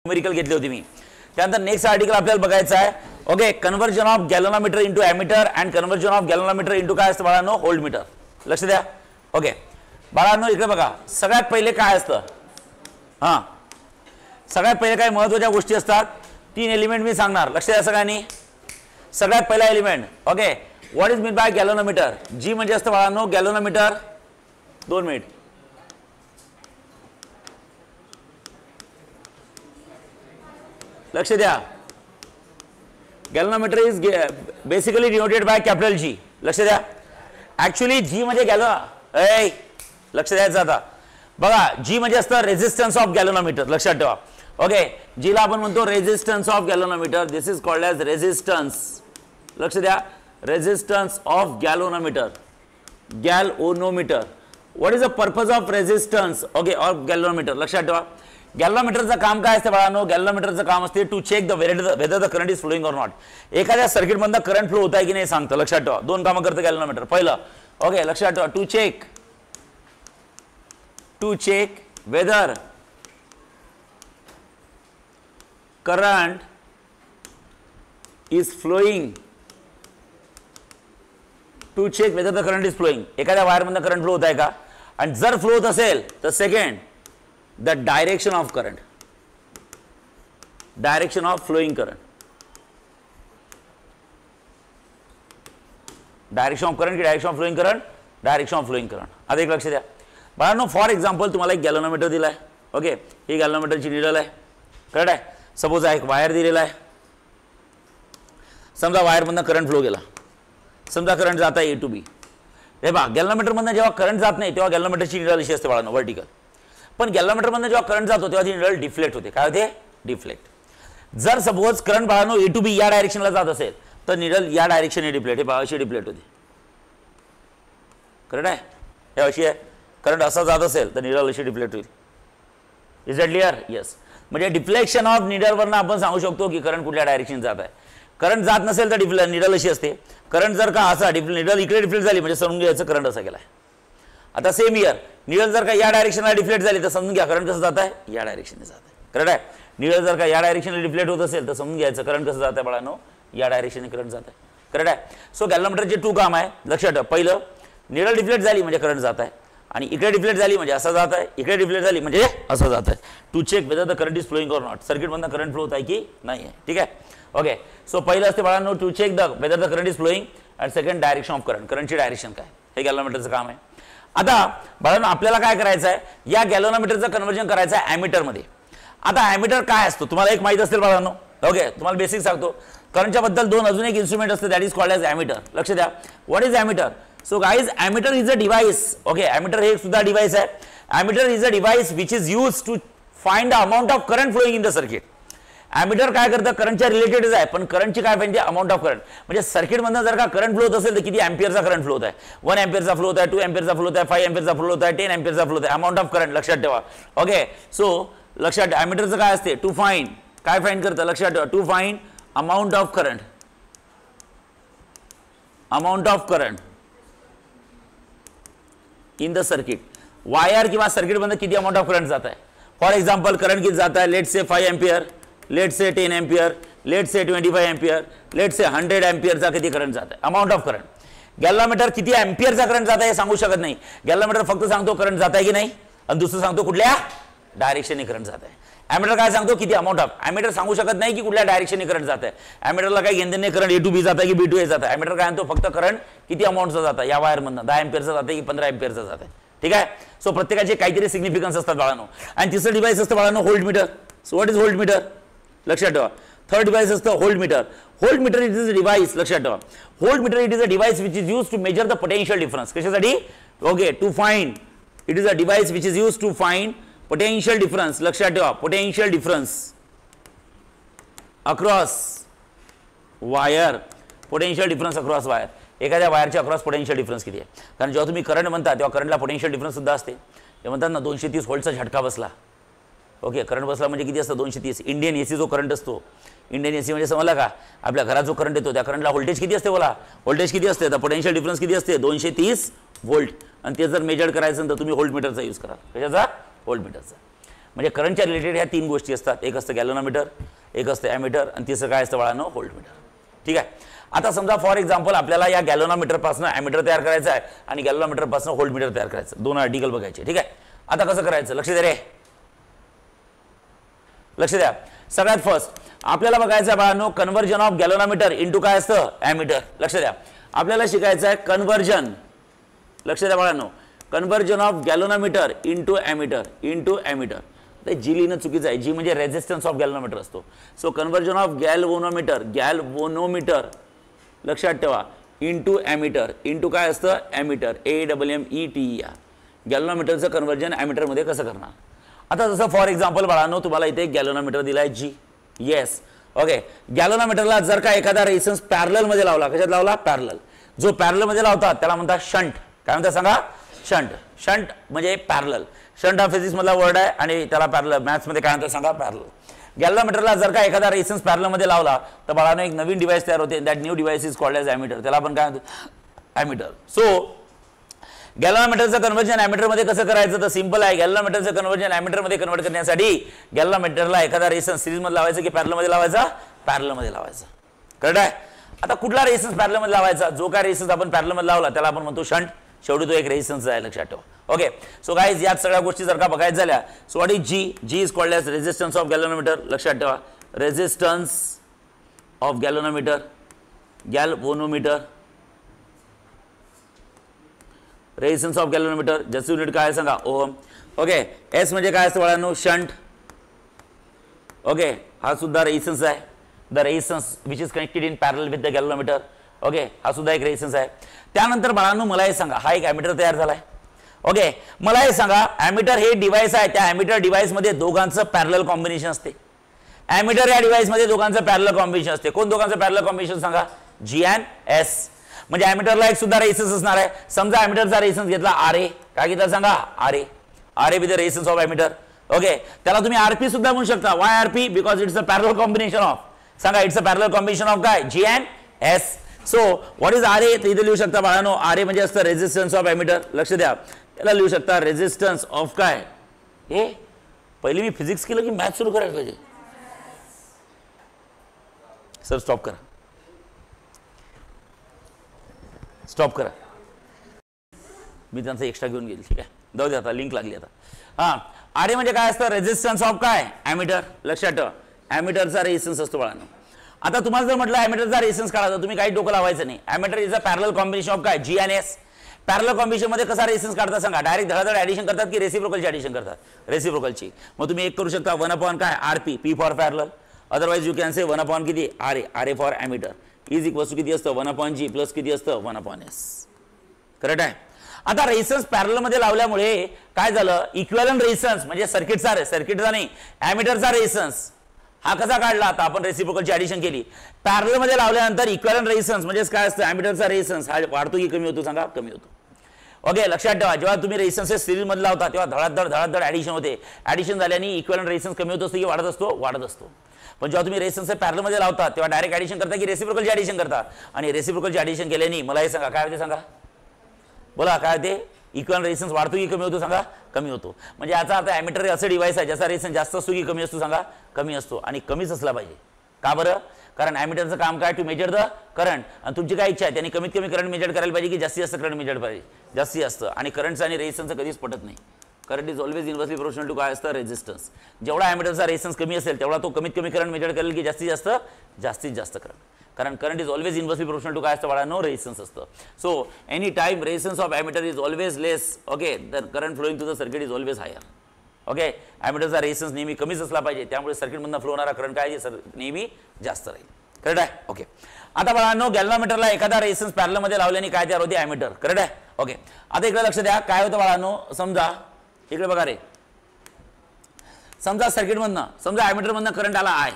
Numerical घेतली होती मी. त्यानंतर नेक्स्ट आर्टिकल आपल्याला बघायचं आहे. Okay, conversion of galvanometer into ammeter and conversion of galvanometer into काय असतं बाळांनो, व्होल्ट मीटर. लक्ष द्या. ओके बाळांनो, इकडे बघा. सगळ्यात पहिले काय असतं, हां सगळ्यात पहिले काय महत्त्वाच्या गोष्टी असतात. 3 एलिमेंट मी सांगणार. लक्ष द्या सगळ्यांनी. सगळ्यात पहिला element, okay, what is mean by galvanometer. G म्हणजे असतं बाळांनो गॅलोनोमीटर. 2 मिनिट. लक्ष द्या. Galvanometer is basically denoted by capital G. लक्ष द्या. ऍक्च्युअली जी म्हणजे लक्ष द्यायचं आता बघा. जी म्हणजे असतं रेझिस्टन्स ऑफ गॅलोनोमीटर. लक्षात ठेवा. ओके, जीला आपण म्हणतो resistance of galvanometer. This is called as resistance. लक्ष द्या. Resistance of galvanometer. Galvanometer. What is the purpose of resistance okay of galvanometer. लक्षात ठेवा. गॅलोनोमीटरचं काम काय असतं बाळांनो. गॅलोनोमीटरचं काम असते to check the whether the current is flowing or not. एखाद्या सर्किटमधनं करंट फ्लो होत आहे की नाही सांगतं. लक्षात ठेवा. 2 कामं करतं गॅलोनोमीटर. पहिलं, ओके लक्षात ठेवा, to check whether current is flowing. To check whether the current is flowing. एखाद्या वायरमधनं करंट फ्लो होत आहे का, आणि जर फ्लो होत असेल तर second, the direction of current, direction of flowing current, direction of current की direction of flowing current, direction of flowing current. आता एक लक्ष द्या बाळांनो. फॉर एक्झाम्पल तुम्हाला एक गॅलोनोमीटर दिला आहे. ओके, ही गॅलोनोमीटरची निडल आहे. करेक्ट आहे. सपोज एक वायर दिलेला आहे. समजा वायरमधनं करंट फ्लो गेला. समजा करंट जात आहे A to B. हे बघा, गॅलोनोमीटरमधनं जेव्हा करंट जात नाही तेव्हा गॅलोनोमीटरची निडल अशी असते बाळांनो, व्हर्टिकल. पण गॅलोनोमीटरमधनं जेव्हा करंट जातो तेव्हा ती निडल डिफ्लेक्ट होते. काय होते? डिफ्लेक्ट. जर सपोज करंट बाळांनो A to B या डायरेक्शनला जात असेल तर निडल या डायरेक्शनने डिफ्लेक्ट, हे अशी डिफ्लेक्ट होते. करेक्ट आहे. हे अशी आहे. करंट असा जात असेल तर निडल अशी डिफ्लेक्ट होईल. Is that clear? येस. म्हणजे डिफ्लेक्शन ऑफ निडलवरनं आपण सांगू शकतो की करंट कुठल्या डायरेक्शन जात आहे. करंट जात नसेल तर निडल अशी असते. करंट जर का असा निडल इकडे डिफ्लेक्ट झाली म्हणजे समजून घ्यायचं करंट असा गेला आहे. आता सेम इयर निडल जर का या डायरेक्शनला डिफ्लेक्ट झाली तर समजून घ्या करंट कसं जात आहे, या डायरेक्शनने जात आहे. करेक्ट आहे. निडल जर का या डायरेक्शनला डिफ्लेक्ट होत असेल तर समजून घ्यायचं करंट कसं जात आहे बाळांनो, या डायरेक्शनने करंट जात आहे. करेक्ट आहे. सो गॅलोनोमीटरचे 2 काम आहे. लक्षात ठेवा. पहिलं, निडल डिफ्लेक्ट झाली म्हणजे करंट जात आहे, आणि इकडे डिफ्लेक्ट झाली म्हणजे असं जात आहे, इकडे डिफ्लेक्ट झाली म्हणजे असं जात आहे. To check whether the current is flowing or not. सर्किटमधनं करंट फ्लो होत आहे की नाही आहे. ठीक आहे. ओके, सो पहिलं असते बाळांनो to check the whether the current is flowing, and second direction of current. करंटची डायरेक्शन काय, हे गॅलोनोमीटरचं काम आहे. आता बाळांनो आपल्याला काय करायचं आहे, या गॅलोनोमीटरचं कन्व्हर्जन करायचं आहे ॲमीटरमध्ये. आता ॲमीटर काय असतो तुम्हाला एक माहित असेल बाळांनो. ओके, तुम्हाला बेसिक सांगतो. करंटच्या बद्दल 2 अजून एक इन्स्ट्रुमेंट असतं, that is called as ammeter. लक्ष द्या. What is ammeter? So guys, ammeter is a device. Okay, ammeter हे सुद्धा डिव्हाइस आहे. Ammeter is a device which is use to find the amount of current flowing in the circuit. Ammeter काय करतं, करंटच्या रिलेटेडच आहे, पण करंटची काय पाहिजे, अमाऊंट ऑफ करंट. म्हणजे सर्किटमधनं जर का करंट फ्लो होत असेल तर किती अँपियरचा करंट फ्लो होत आहे. 1 अँपियरचा फ्लो होत आहे, 2 अँपियरचा फ्लो होत आहे, 5 अँपियरचा फ्लो होत आहे, 10 अँपियरचा फ्लो होत आहे. अमाऊंट ऑफ करंट लक्षात ठेवा. ओके, सो लक्षात ठेवा. ॲमीटरचं काय असते, टू फाइंड, काय फाइंड करतं लक्षात ठेवा, to find amount of current. Amount of current in the circuit. Wire किंवा सर्किटमधनं किती अमाऊंट ऑफ करंट जात आहे. फॉर एक्झाम्पल करंट किती जात आहे, लेट से 5 अँपियर, लेट से 10 एम्पियर, लेट से 25 एम्पियर, लेट से 100 एम्पियरचा किती करंट जात आहे, अमाऊंट ऑफ करंट. गॅलोनोमीटर किती एम्पियरचा करंट जात आहे हे सांगू शकत नाही. गॅलोनोमीटर फक्त सांगतो करंट जात आहे की नाही, आणि दुसरं सांगतो कुठल्या डायरेक्शनने करंट जात आहे. ॲमीटर काय सांगतो, किती अमाऊंट ऑफ. ॲमीटर सांगू शकत नाही की कुठल्या डायरेक्शनने करंट जात आहे. ॲमीटरला काही घेणं नाही, करंट A to B जात आहे की B to A जात आहे. ॲमीटर काय म्हणतो, फक्त करंट किती अमाऊंटचा जात आहे या वायरमधनं, 10 एम्पियरचा जात आहे की 15 एम्पियरचा जात आहे. ठीक आहे. सो प्रत्येकाचे काहीतरी सिग्निफिकन्स असतात बाळांनो. आणि तिसरं डिव्हाइस असतं बाळांनो voltmeter. So what is voltmeter, लक्षात ठेवा. थर्ड डिव्हाइस असतं voltmeter. Voltmeter it is a device, लक्षात ठेवा. Voltmeter it is a device which is use to measure the potential difference. कशासाठी, okay, to find. It is a device which is use to find potential difference. लक्षात ठेवा. Potential difference across wire. Potential difference across wire. एखाद्या वायरच्या across potential difference किती आहे. कारण जेव्हा तुम्ही करंट म्हणता तेव्हा करंटला पोटेन्शियल डिफरन्स सुद्धा असते. ते म्हणतात ना 230 व्होल्टचा झटका बसला. ओके, करंट बसला म्हणजे किती असतं, 230. इंडियन AC जो करंट असतो, इंडियन AC म्हणजे समजला का, आपल्या घरात जो करंट येतो त्या करंटला व्होल्टेज किती असते, बोला व्होल्टेज किती असते, तर पोटेन्शियल डिफरन्स किती असते, 230 व्होल्ट. आणि ते जर मेजर करायचं तर तुम्ही व्होल्ट मीटरचा यूज करा. कशाचा, व्होल्ट मीटरचा. म्हणजे करंटच्या रिलेटेड ह्या 3 गोष्टी असतात, एक असतं गॅल्व्हनोमीटर, एक असतं ॲमीटर आणि तिसरं काय असतं बाळांनो व्होल्टमीटर. ठीक आहे. आता समजा फॉर एक्झाम्पल आपल्याला या गॅल्व्हनोमीटरपासून ॲमीटर तयार करायचं आहे आणि गॅल्व्हनोमीटरपासून व्होल्टमीटर तयार करायचं, दोन आर्टिकल बघायचे. ठीक आहे. आता कसं करायचं लक्ष द्या रे, लक्ष द्या. सगळ्यात फर्स्ट आपल्याला बघायचं आहे बाळांनो कन्व्हर्जन ऑफ गॅल्व्हनोमीटर इनटू काय असतं ॲमीटर. लक्ष द्या आपल्याला शिकायचं आहे कन्व्हर्जन, लक्ष द्या बाळांनो, conversion of galvanometer into ammeter, into ammeter. तर जी लिहिणं चुकीचं आहे, जी म्हणजे रेझिस्टन्स ऑफ गॅल्व्हनोमीटर असतो. सो कन्व्हर्जन ऑफ गॅल्व्हनोमीटर लक्षात ठेवा इनटू ॲमीटर, इनटू काय असतं ॲमीटर, AMMETER. गॅल्व्हनोमीटरचं कन्व्हर्जन ॲमीटरमध्ये कसं करणार. आता जसं फॉर एक्झाम्पल बाळांनो तुम्हाला इथे गॅल्व्हनोमीटर दिलाय G. Yes okay. गॅल्व्हनोमीटरला जर का एखादा रेझिस्टन्स पॅरलल मध्ये लावला, कशात लावला पॅरलल, जो पॅरलल मध्ये लावतात त्याला म्हणतात शंट. काय म्हणतात सांगा शंट. शंट म्हणजे पॅरलल. शंट हा फिजिक्स मधला वर्ड आहे आणि त्याला पॅरलल मॅथ्स मध्ये काय म्हणतात सांगा पॅरलल. गॅल्व्हनोमीटरला जर का एखादा रेझिस्टन्स पॅरलल मध्ये लावला तर बाळांनो एक नवीन डिव्हाइस तयार होते. That new device is called as ammeter. त्याला आपण काय म्हणतो ॲमीटर. सो गॅल्व्हनोमीटरचं कन्व्हर्जन ॲमीटर मध्ये कसं करायचं तर सिंपल आहे. गॅल्व्हनोमीटरचं कन्व्हर्जन ॲमीटर मध्ये कन्व्हर्ट करण्यासाठी गॅल्व्हनोमीटरला एखादा रेझिस्टन्स सिरीज मध्ये लावायचा की पॅरलल मध्ये लावायचा, पॅरलल मध्ये लावायचा. करेक्ट आहे. आता कुठला रेझिस्टन्स पॅरलल मध्ये लावायचा, जो काय रेझिस्टन्स आपण पॅरलल मध्ये लावला त्याला आपण म्हणतो शंट. शेवटी तो एक रेझिस्टन्स आहे लक्षात ठेवा. ओके. सो गाईज यात सगळ्या गोष्टी जर का बघायच्या झाल्या so what is G. G is called as resistance of galvanometer. लक्षात ठेवा resistance of galvanometer, galvanometer, resistance of galvanometer. ज्याचं युनिट काय सांगा ओहम. ओके. S म्हणजे काय असतं बाळांनो शंट. ओके. हा सुद्धा रेझिस्टन्स आहे, the resistance which is connected in parallel with the galvanometer. Okay. हा सुद्धा एक रेझिस्टन्स आहे. त्यानंतर बाळांनो मला हे सांगा हा एक ॲमीटर तयार झालाय. ओके. मला हे सांगा ॲमीटर हे डिव्हाइस आहे, त्या ॲमीटर डिव्हाइस मध्ये दोघांचं पॅरलल कॉम्बिनेशन असते. ॲमीटर या डिव्हाइस मध्ये दोघांचं पॅरलल कॉम्बिनेशन असते. कोण दोघांचं पॅरलल कॉम्बिनेशन सांगा G and S. म्हणजे ॲमीटरला एक सुद्धा रेझिस्टन्स असणार आहे. समजा ॲमीटरचा रेझिस्टन्स घेतला RA. काय घेतला सांगा RA. RA with the resistance of ammeter. Okay. त्याला तुम्ही RP सुद्धा म्हणू शकता. Why RP because it's a parallel combination of सांगा it's a parallel combination of काय G and S. So what is RA तर इथे लिहू शकता बाळांनो RA म्हणजे असतं रेझिस्टन्स ऑफ ॲमीटर. लक्ष द्या त्याला लिहू शकता रेझिस्टन्स ऑफ काय. हे पहिले मी फिजिक्स केलं की मॅथ सुरू करायला पाहिजे. सर स्टॉप करा, स्टॉप करा. मी त्यांचा एक्स्ट्रा घेऊन गेली. ठीक आहे जाऊ दे आता लिंक लागली आता. हां RA म्हणजे काय असतं रेझिस्टन्स ऑफ काय ॲमीटर. लक्षात ठेवा ॲमीटरचा रेझिस्टन्स असतो बाळांनो. आता तुम्हाला जर म्हटलं ॲमीटरचा रेझिस्टन्स काढायचा तुम्ही काही डोकं लावायचं नाही. Ammeter is a parallel combination of काय G and S. Parallel combination मध्ये कसा रेझिस्टन्स काढता सांगा. डायरेक्ट धडाधड ॲडिशन करतात की रेसिप्रोकलची ॲडिशन करतात. रेसिप्रोकलची. मग तुम्ही एक करू शकता 1 काय RP, P for parallel. Otherwise you can say 1 किती RA, RA for ammeter is equals to किती असतं 1/G प्लस किती असतं 1/S. करेक्ट आहे. आता रेझिस्टन्स पॅरलल मध्ये लावल्यामुळे काय झालं इक्विव्हॅलंट रेझिस्टन्स म्हणजे सर्किटचा नाही ॲमीटरचा रेझिस्टन्स हा कसा काढला. आता आपण रेसिप्रोकलची ॲडिशन केली. पॅरलल मध्ये लावल्यानंतर इक्विव्हॅलंट रेझिस्टन्स म्हणजे काय असतं ॲमीटरचा रेझिस्टन्स हा वाढतो की कमी होतो सांगा कमी होतो. ओके. लक्षात ठेवा जेव्हा तुम्ही रेझिस्टन्स सिरीज मध्ये लावता तेव्हा धडाधड ॲडिशन होते. ॲडिशन झाल्याने इक्विव्हॅलंट रेझिस्टन्स कमी होत असतो की वाढत असतो वाढत असतो. पण जेव्हा तुम्ही रेझिस्टन्स पॅरलल मध्ये लावता तेव्हा डायरेक्ट ॲडिशन करता की रेसिप्रोकलची ॲडिशन करता. आणि रेसिप्रोकलची ॲडिशन केल्याने मला हे सांगा काय होते सांगा बोला काय होते इक्विव्हॅलंट रेझिस्टन्स वाढतो की कमी होतो सांगा कमी होतो. म्हणजे याचा अर्थ ॲमीटर असं डिव्हाइस आहे ज्याचा रेझिस्टन्स जास्त असतो की कमी असतो सांगा कमी असतो. आणि कमीच असला पाहिजे. का बरं कारण ॲमीटरचं काम काय टू मेजर द करंट. आणि तुमची काय इच्छा आहे त्यांनी कमीत कमी करंट मेजर करायला पाहिजे की जास्तीत जास्त करंट मेजर पाहिजे जास्तीत जास्त. आणि करंटचं आणि रेझिस्टन्सचं कधीच पटत नाही. Current is always inversely proportional to काय असतं रेझिस्टन्स. जेवढा ॲमीटरचा रेझिस्टन्स कमी असेल तेवढा तो कमीत कमी करंट मेजर करेल की जास्तीत जास्त करंट. कारण current is always inversely proportional to काय असतं बाळा नो रेझिस्टन्स असतं. So any time resistance of ammeter is always less. Okay. तर current flowing to the circuit is always higher. Okay. ॲमीटरचा रेझिस्टन्स नेहमी कमीच असला पाहिजे त्यामुळे सर्किटमधून फ्लो होणारा करंट काय नेहमी जास्त राहील. करेक्ट आहे. ओके. आता बाळांनो गॅल्व्हनोमीटरला एखादा रेझिस्टन्स पॅरलल मध्ये लावल्याने काय तयार होते ॲमीटर. करेक्ट आहे. ओके. आता इकडे लक्ष द्या काय होतं बाळांनो समजा इकडे बघा रे समजा सर्किटमधनं समजा ॲमीटरमधनं करंट आला आहे.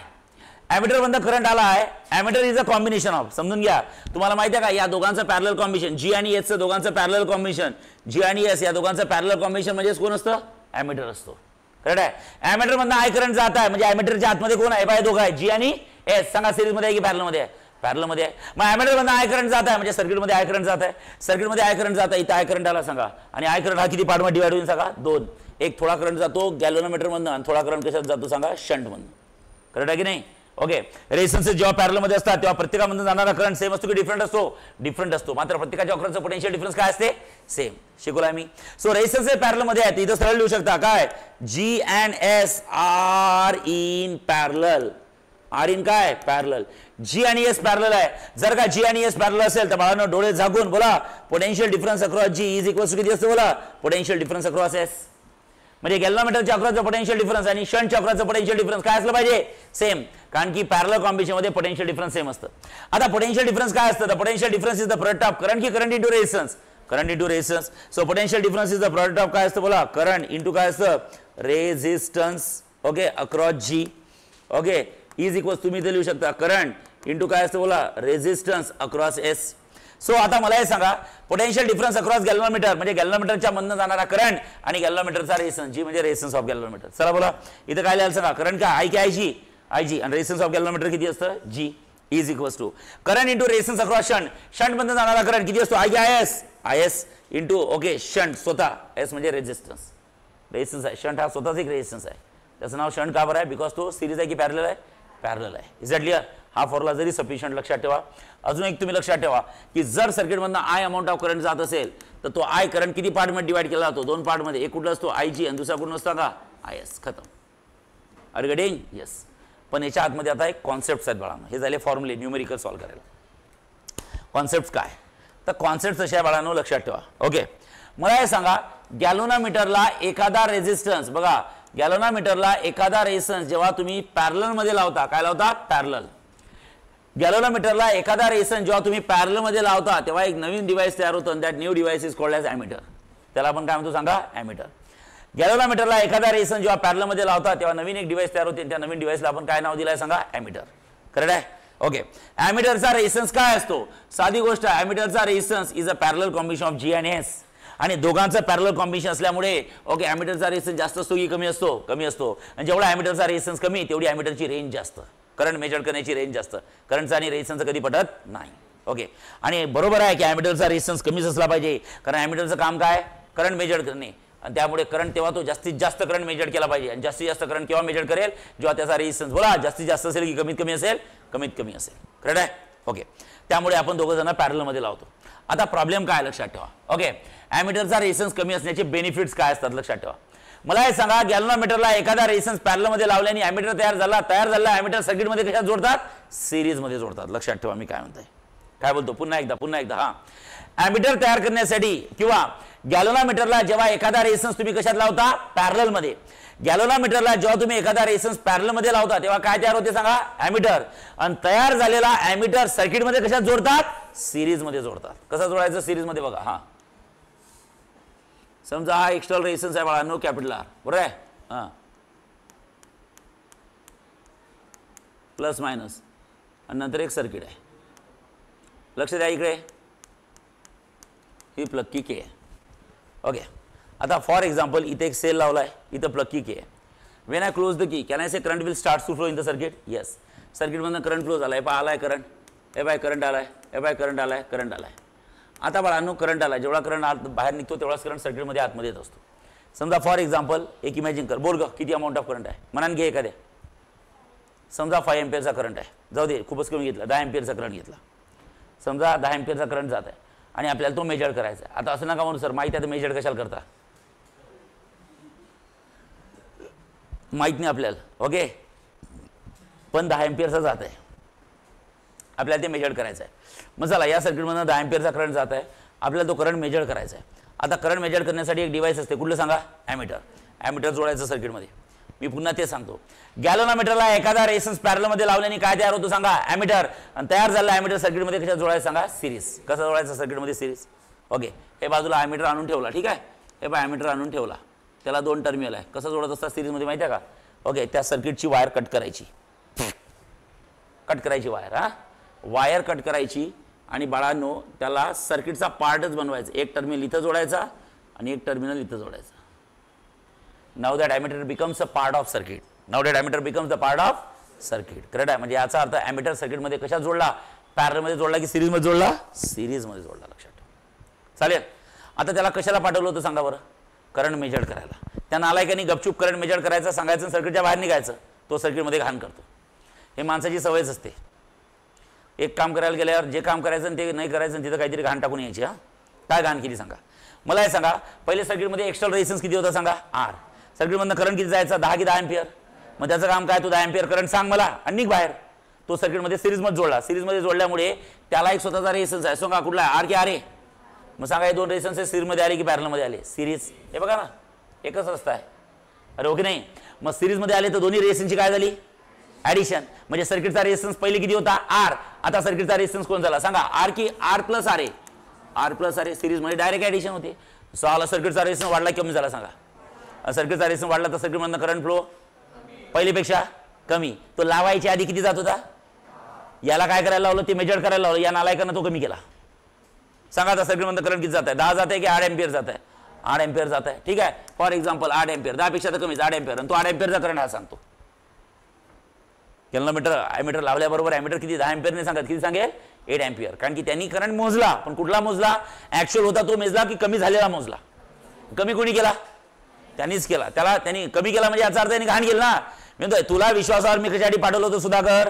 ॲमीटरमधनं करंट आला आहे. Ammeter is a combination of समजून घ्या तुम्हाला माहिती आहे का या दोघांचं पॅरलल कॉम्बिनेशन G आणि S चं दोघांचं पॅरलल कॉम्बिनेशन G आणि S या दोघांचं पॅरलल कॉम्बिनेशन म्हणजे कोण असतं ॲमीटर असतो. करेक्ट आहे. ॲमीटरमधनं आय करंट जात आहे म्हणजे ॲमीटरच्या आतमध्ये कोण आहे बाय दोघं आहे G आणि S सांगा सिरीज मध्ये आहे की पॅरलल मध्ये आहे पॅरल मध्ये आहे, मग ॲमीटर मधून आय करंट जात आहे, म्हणजे सर्किटमध्ये आय करंट जात आहे, सर्किटमध्ये आय करंट जात आहे, इथे आय करंट आला सांगा, आणि आय करंट हा किती पार्टमध्ये डिवाइड होईल सांगा, 2. एक थोडा करंट जातो गॅल्व्हनोमीटर मधून आणि थोडा करंट कशात जातो सांगा, शंट मधून. करेक्ट आहे की नाही? ओके. रेझिस्टन्स जेव्हा पॅरल मध्ये असतात तेव्हा प्रत्येकामधून जाणारा करंट सेम असतो की डिफरंट असतो? डिफरंट असतो. मात्र प्रत्येकाच्या अक्रॉसचं पोटेन्शियल डिफरन्स काय असते? सेम. शिकवला मी. सो रेझिस्टन्स पॅरल मध्ये आहेत, इथं सरळ लिहू शकता काय, G and S are in parallel. Are in काय? पॅरल. जी आणि एस पॅरल आहे. जर का जी आणि एस पॅरल असेल तर बाळांनो डोळे झाकून बोला, potential difference across G is equal to किती असतो बोला, पोटेन्शियल डिफरन्स अक्रॉस एस. म्हणजे गॅल्व्हनोमीटरच्या अक्रॉसचा पोटेन्शियल डिफरन्स आणि शंटच्या अक्रॉसचा पोटेन्शियल डिफरन्स काय असलं पाहिजे? सेम. कारण की पॅरलल कॉम्बिनेशन मध्ये पोटेन्शियल डिफरन्स सेम असतं. आता पोटेन्शियल डिफरन्स काय असतं? The potential difference is the product of current की current into resistance? Current into resistance. So potential difference is the product of काय असतं बोला, करंट इंटू काय असतं, resistance. Okay, across G. Okay, is equal तुम्ही इथे लिहू शकता करंट इंटू काय असतं बोला, रेझिस्टन्स अक्रॉस एस. सो आता मला हे सांगा, पोटेन्शियल डिफरन्स अक्रॉस गॅल्व्हनोमीटर म्हणजे गॅल्व्हनोमीटरच्या मधनं जाणारा करंट आणि गॅल्व्हनोमीटरचा रेझिस्टन्स, जी म्हणजे रेझिस्टन्स ऑफ गॅल्व्हनोमीटर. चला बोला, इथं काय लिहायला सांगा, करंट काय आय की आय जी? आय जी. आणि रेझिस्टन्स ऑफ गॅल्व्हनोमीटर किती असतं? G. Is equal to current into resistance across shunt. Shunt मधनं जाणारा करंट किती असतो? आय की I S? I S into okay shunt स्वतः. एस म्हणजे रेझिस्टन्स. रेझिस्टन्स आहे, शंट हा स्वतःच एक रेझिस्टन्स आहे. त्याचं नाव शंट का बरं आहे? बिकॉज तो सिरीज आहे की पॅरलल आहे? पॅरलल आहे. Is that clear? हा फॉर्म्युला जरी सफिशियंट लक्षात ठेवा. अजून एक तुम्ही लक्षात ठेवा की जर सर्किटमधनं आय अमाऊंट ऑफ करंट जात असेल तर तो आय करंट किती पार्टमध्ये डिवाइड केला जातो? 2 पार्टमध्ये. एक कुठला असतो? आय जी आणि दुसरा कुठला असतो का? I S. खतम. Are you getting? येस. पण याच्या आतमध्ये आता एक कॉन्सेप्ट आहेत बाळांनो. हे झाले फॉर्म्युले न्यूमेरिकल सॉल्व्ह करायला. कॉन्सेप्ट काय? तर कॉन्सेप्ट अशा बाळांनो लक्षात ठेवा. ओके, मला हे सांगा, गॅल्व्हनोमीटरला एखादा रेझिस्टन्स, बघा गॅल्व्हनोमीटरला एखादा रेझिस्टन्स जेव्हा तुम्ही पॅरलल मध्ये लावता, काय लावता? पॅरलल. गॅल्व्हनोमीटरला एखादा रेझिस्टन्स जेव्हा तुम्ही पॅरलल मध्ये लावता तेव्हा एक नवीन डिव्हाइस तयार होतं, that new device is called as ammeter. त्याला आपण काय म्हणतो सांगा? ॲमीटर. गॅल्व्हनोमीटरला एखादा रेझिस्टन्स जेव्हा पॅरलल मध्ये लावता तेव्हा नवीन एक डिव्हाइस तयार होते, त्या नवीन डिव्हाइसला आपण काय नाव दिलंय सांगा? ॲमीटर. करेक्ट आहे? ओके. ॲमीटरचा रेझिस्टन्स काय असतो? साधी गोष्ट आहे, ॲमीटरचा resistance is a parallel combination of G आणि एस. आणि दोघांचं पॅरलल कॉम्बिनेशन असल्यामुळे ओके ॲमीटरचा रेझिस्टन्स जास्त असतो की कमी असतो? कमी असतो. आणि जेवढा ॲमीटरचा रेझिस्टन्स कमी तेवढी ॲमीटरची रेंज जास्त, करंट मेजर करण्याची रेंज जास्त. करंटचा आणि रेझिस्टन्सचं कधी पटत नाही. ओके, आणि बरोबर आहे की ॲमीटरचा रेझिस्टन्स कमीच असला पाहिजे, कारण ॲमीटरचं काम काय? करंट मेजर करणे. आणि त्यामुळे करंट तेव्हा तो जास्तीत जास्त करंट मेजर केला पाहिजे. आणि जास्तीत जास्त करंट केव्हा मेजर करेल? जेव्हा त्याचा रेझिस्टन्स बोला जास्तीत जास्त असेल की कमीत कमी असेल? कमीत कमी असेल. करेक्ट आहे? ओके, त्यामुळे आपण दोघं जण पॅरलल मध्ये लावतो. आता प्रॉब्लेम काय लक्षात ठेवा. ओके, ॲमीटरचा रेझिस्टन्स कमी असण्याचे बेनिफिट्स काय असतात लक्षात ठेवा. मला हे सांगा, गॅल्व्हनोमीटरला एखादा रेझिस्टन्स पॅरलल मध्ये लावल्याने ॲमीटर तयार झाला ॲमीटर सर्किट मध्ये कशात जोडतात? सिरीज मध्ये जोडतात. लक्षात ठेवा मी काय म्हणतोय, काय बोलतो, पुन्हा एकदा. हा, ॲमीटर तयार करण्यासाठी किंवा गॅल्व्हनोमीटरला जेव्हा एखादा रेझिस्टन्स तुम्ही कशात लावता? पॅरलल मध्ये. गॅल्व्हनोमीटरला जेव्हा तुम्ही एखादा रेझिस्टन्स पॅरलल मध्ये लावता तेव्हा काय तयार होते सांगा? ॲमीटर. आणि तयार झालेला ॲमीटर सर्किट मध्ये कशात जोडतात? सिरीज मध्ये जोडतात. कसं जोडायचं सिरीज मध्ये? बघा, हा समजा हा एक्सटर्नल रेझिस्टन्स आहे बाळांनो, कॅपिटल आर, बरोबर आहे? हा, प्लस मायनस, आणि नंतर एक सर्किट आहे. लक्ष द्या इकडे, ही प्लग की के आहे. ओके, आता फॉर एक्झाम्पल इथे एक सेल लावलाय, इथं प्लग की के आहे. When I close the key can I say current will start to flow in the circuit? Yes. सर्किटमधून करंट फ्लो झालाय, आलाय करंट, करंट आलाय, करंट आलाय. आता बाळांनो करंट आला, जेवढा करंट आत बाहेर निघतो तेवढाच करंट सर्किटमध्ये आतमध्ये येत असतो. समजा फॉर एक्झाम्पल एक इमॅजिन कर, बोल ग किती अमाऊंट ऑफ करंट आहे मनान घे एखाद्या. समजा 5 एम्पियरचा करंट आहे, जाऊ दे खूपच कमी घेतला, 10 एम्पियरचा करंट घेतला. समजा 10 एम्पियरचा करंट जात आहे आणि आपल्याला तो मेजर करायचा आहे. आता असं नका म्हणू सर माहिती आहे तर मेजर कशाला करता? माहीत नाही आपल्याला. ओके, पण 10 एम्पियरचा जात आहे, आपल्याला ते मेजर करायचं आहे. मग चला या सर्किटमधून 10 एम्पियरचा करंट जात आहे, आपल्याला तो करंट मेजर करायचा आहे. आता करंट मेजर करण्यासाठी एक डिव्हाइस असते, कुठलं सांगा? ॲमीटर. ॲमीटर जोडायचं सर्किटमध्ये. मी पुन्हा ते सांगतो, गॅल्व्हनोमीटरला एखादा रेझिस्टन्स पॅरलल मध्ये लावल्याने काय तयार होतो सांगा? ॲमीटर. आणि तयार झाला ॲमीटर सर्किटमध्ये कशा जोडायचं सांगा? सिरीज. कसं जोडायचं सर्किटमध्ये? सिरीज. ओके, हे बाजूला ॲमीटर आणून ठेवला, ठीक आहे? हे बा ॲमीटर आणून ठेवला, त्याला 2 टर्मिनल आहे. कसं जोडत असतात सिरीजमध्ये माहिती आहे का? ओके, त्या सर्किटची वायर कट करायची, वायर, हा वायर कट करायची आणि बाळांनो त्याला सर्किटचा पार्टच बनवायचा. एक टर्मिनल इथं जोडायचा आणि एक टर्मिनल इथं जोडायचा. Now that ammeter becomes a part of circuit. Correct आहे? म्हणजे याचा अर्थ ॲमीटर सर्किटमध्ये कशा जोडला? पॅरलमध्ये जोडला की सिरीजमध्ये जोडला? सिरीजमध्ये जोडला, लक्षात ठेवा. चालेल. आता त्याला कशाला पाठवलं होतं सांगा बरं? करंट मेजर करायला. त्या नालायकांनी गपचूप करंट मेजर करायचं, सांगायचं, सर्किटच्या बाहेर निघायचं. तो सर्किटमध्ये घाण करतो. हे माणसाची सवयच असते. एक काम करायला गेल्यावर जे काम करायचं ते नाही करायचं, तिथं काहीतरी घाण टाकून यायची. काय घाण केली सांगा? मला हे सांगा, पहिले सर्किटमध्ये एक्स्टर्नल रेझिस्टन्स किती होता सांगा? R. सर्किटमधनं करंट किती जायचा? 10 की 10 एम्पियर. मग त्याचं काम काय? तो 10 एम्पियर करंट सांग मला आणि निघ बाहेर. तो सर्किटमध्ये सिरीजमध्ये जोडला. सिरीजमध्ये जोडल्यामुळे त्याला एक स्वतःचा रेझिस्टन्स आहे. सांगा कुठला आहे? R की RA? मग सांगा हे दोन रेझिस्टन्स सिरीजमध्ये आले की पॅरलमध्ये आले? सिरीज. हे बघा ना, एकच रस्ता आहे. अरे ओके नाही? मग सिरीजमध्ये आले तर दोन्ही रेझिस्टन्सची काय झाली? ॲडिशन. म्हणजे सर्किटचा रेझिस्टन्स पहिले किती होता? R. आता सर्किटचा रेझिस्टन्स कोण झाला सांगा? R की R plus RA? R plus RA. सिरीजमध्ये डायरेक्ट ॲडिशन होते. सहाला सर्किटचा रेझिस्टन्स वाढला कमी झाला सांगा? सर्किटचा रेझिस्टन्स वाढला तर सर्किटमधनं करंट फ्लो पहिलेपेक्षा कमी. तो लावायच्या आधी किती जात होता? याला काय करायला लावलं? ते मेजर करायला लावलं. या नालायकानं तो कमी केला. सांगा आता सर्किटमधनं करंट किती जात आहे? 10 जात आहे की 8 एम्पियर जात आहे? 8 एम्पियर जात आहे. ठीक आहे. फॉर एक्झाम्पल 8 एम्पियर, 10 पेक्षा तर कमीच 8 एम्पियर. आणि तो 8 एम्पियरचा करंट हा सांगतो. ॲमीटर लावल्याबरोबर ॲमीटर किती? 10 एम्पियरने सांगत. किती सांगेल? 8 एम्पियर. कारण की त्यांनी करंट मोजला. पण कुठला मोजला? ॲक्च्युअल होता तो मोजला की कमी झालेला मोजला? कमी कोणी केला? त्यांनीच केला. त्याला त्यांनी कमी केला म्हणजे याचा अर्थ त्यांनी घाण केलं ना. मी म्हणतोय तुला विश्वासावर मी कशासाठी पाठवलं होतं सुधाकर?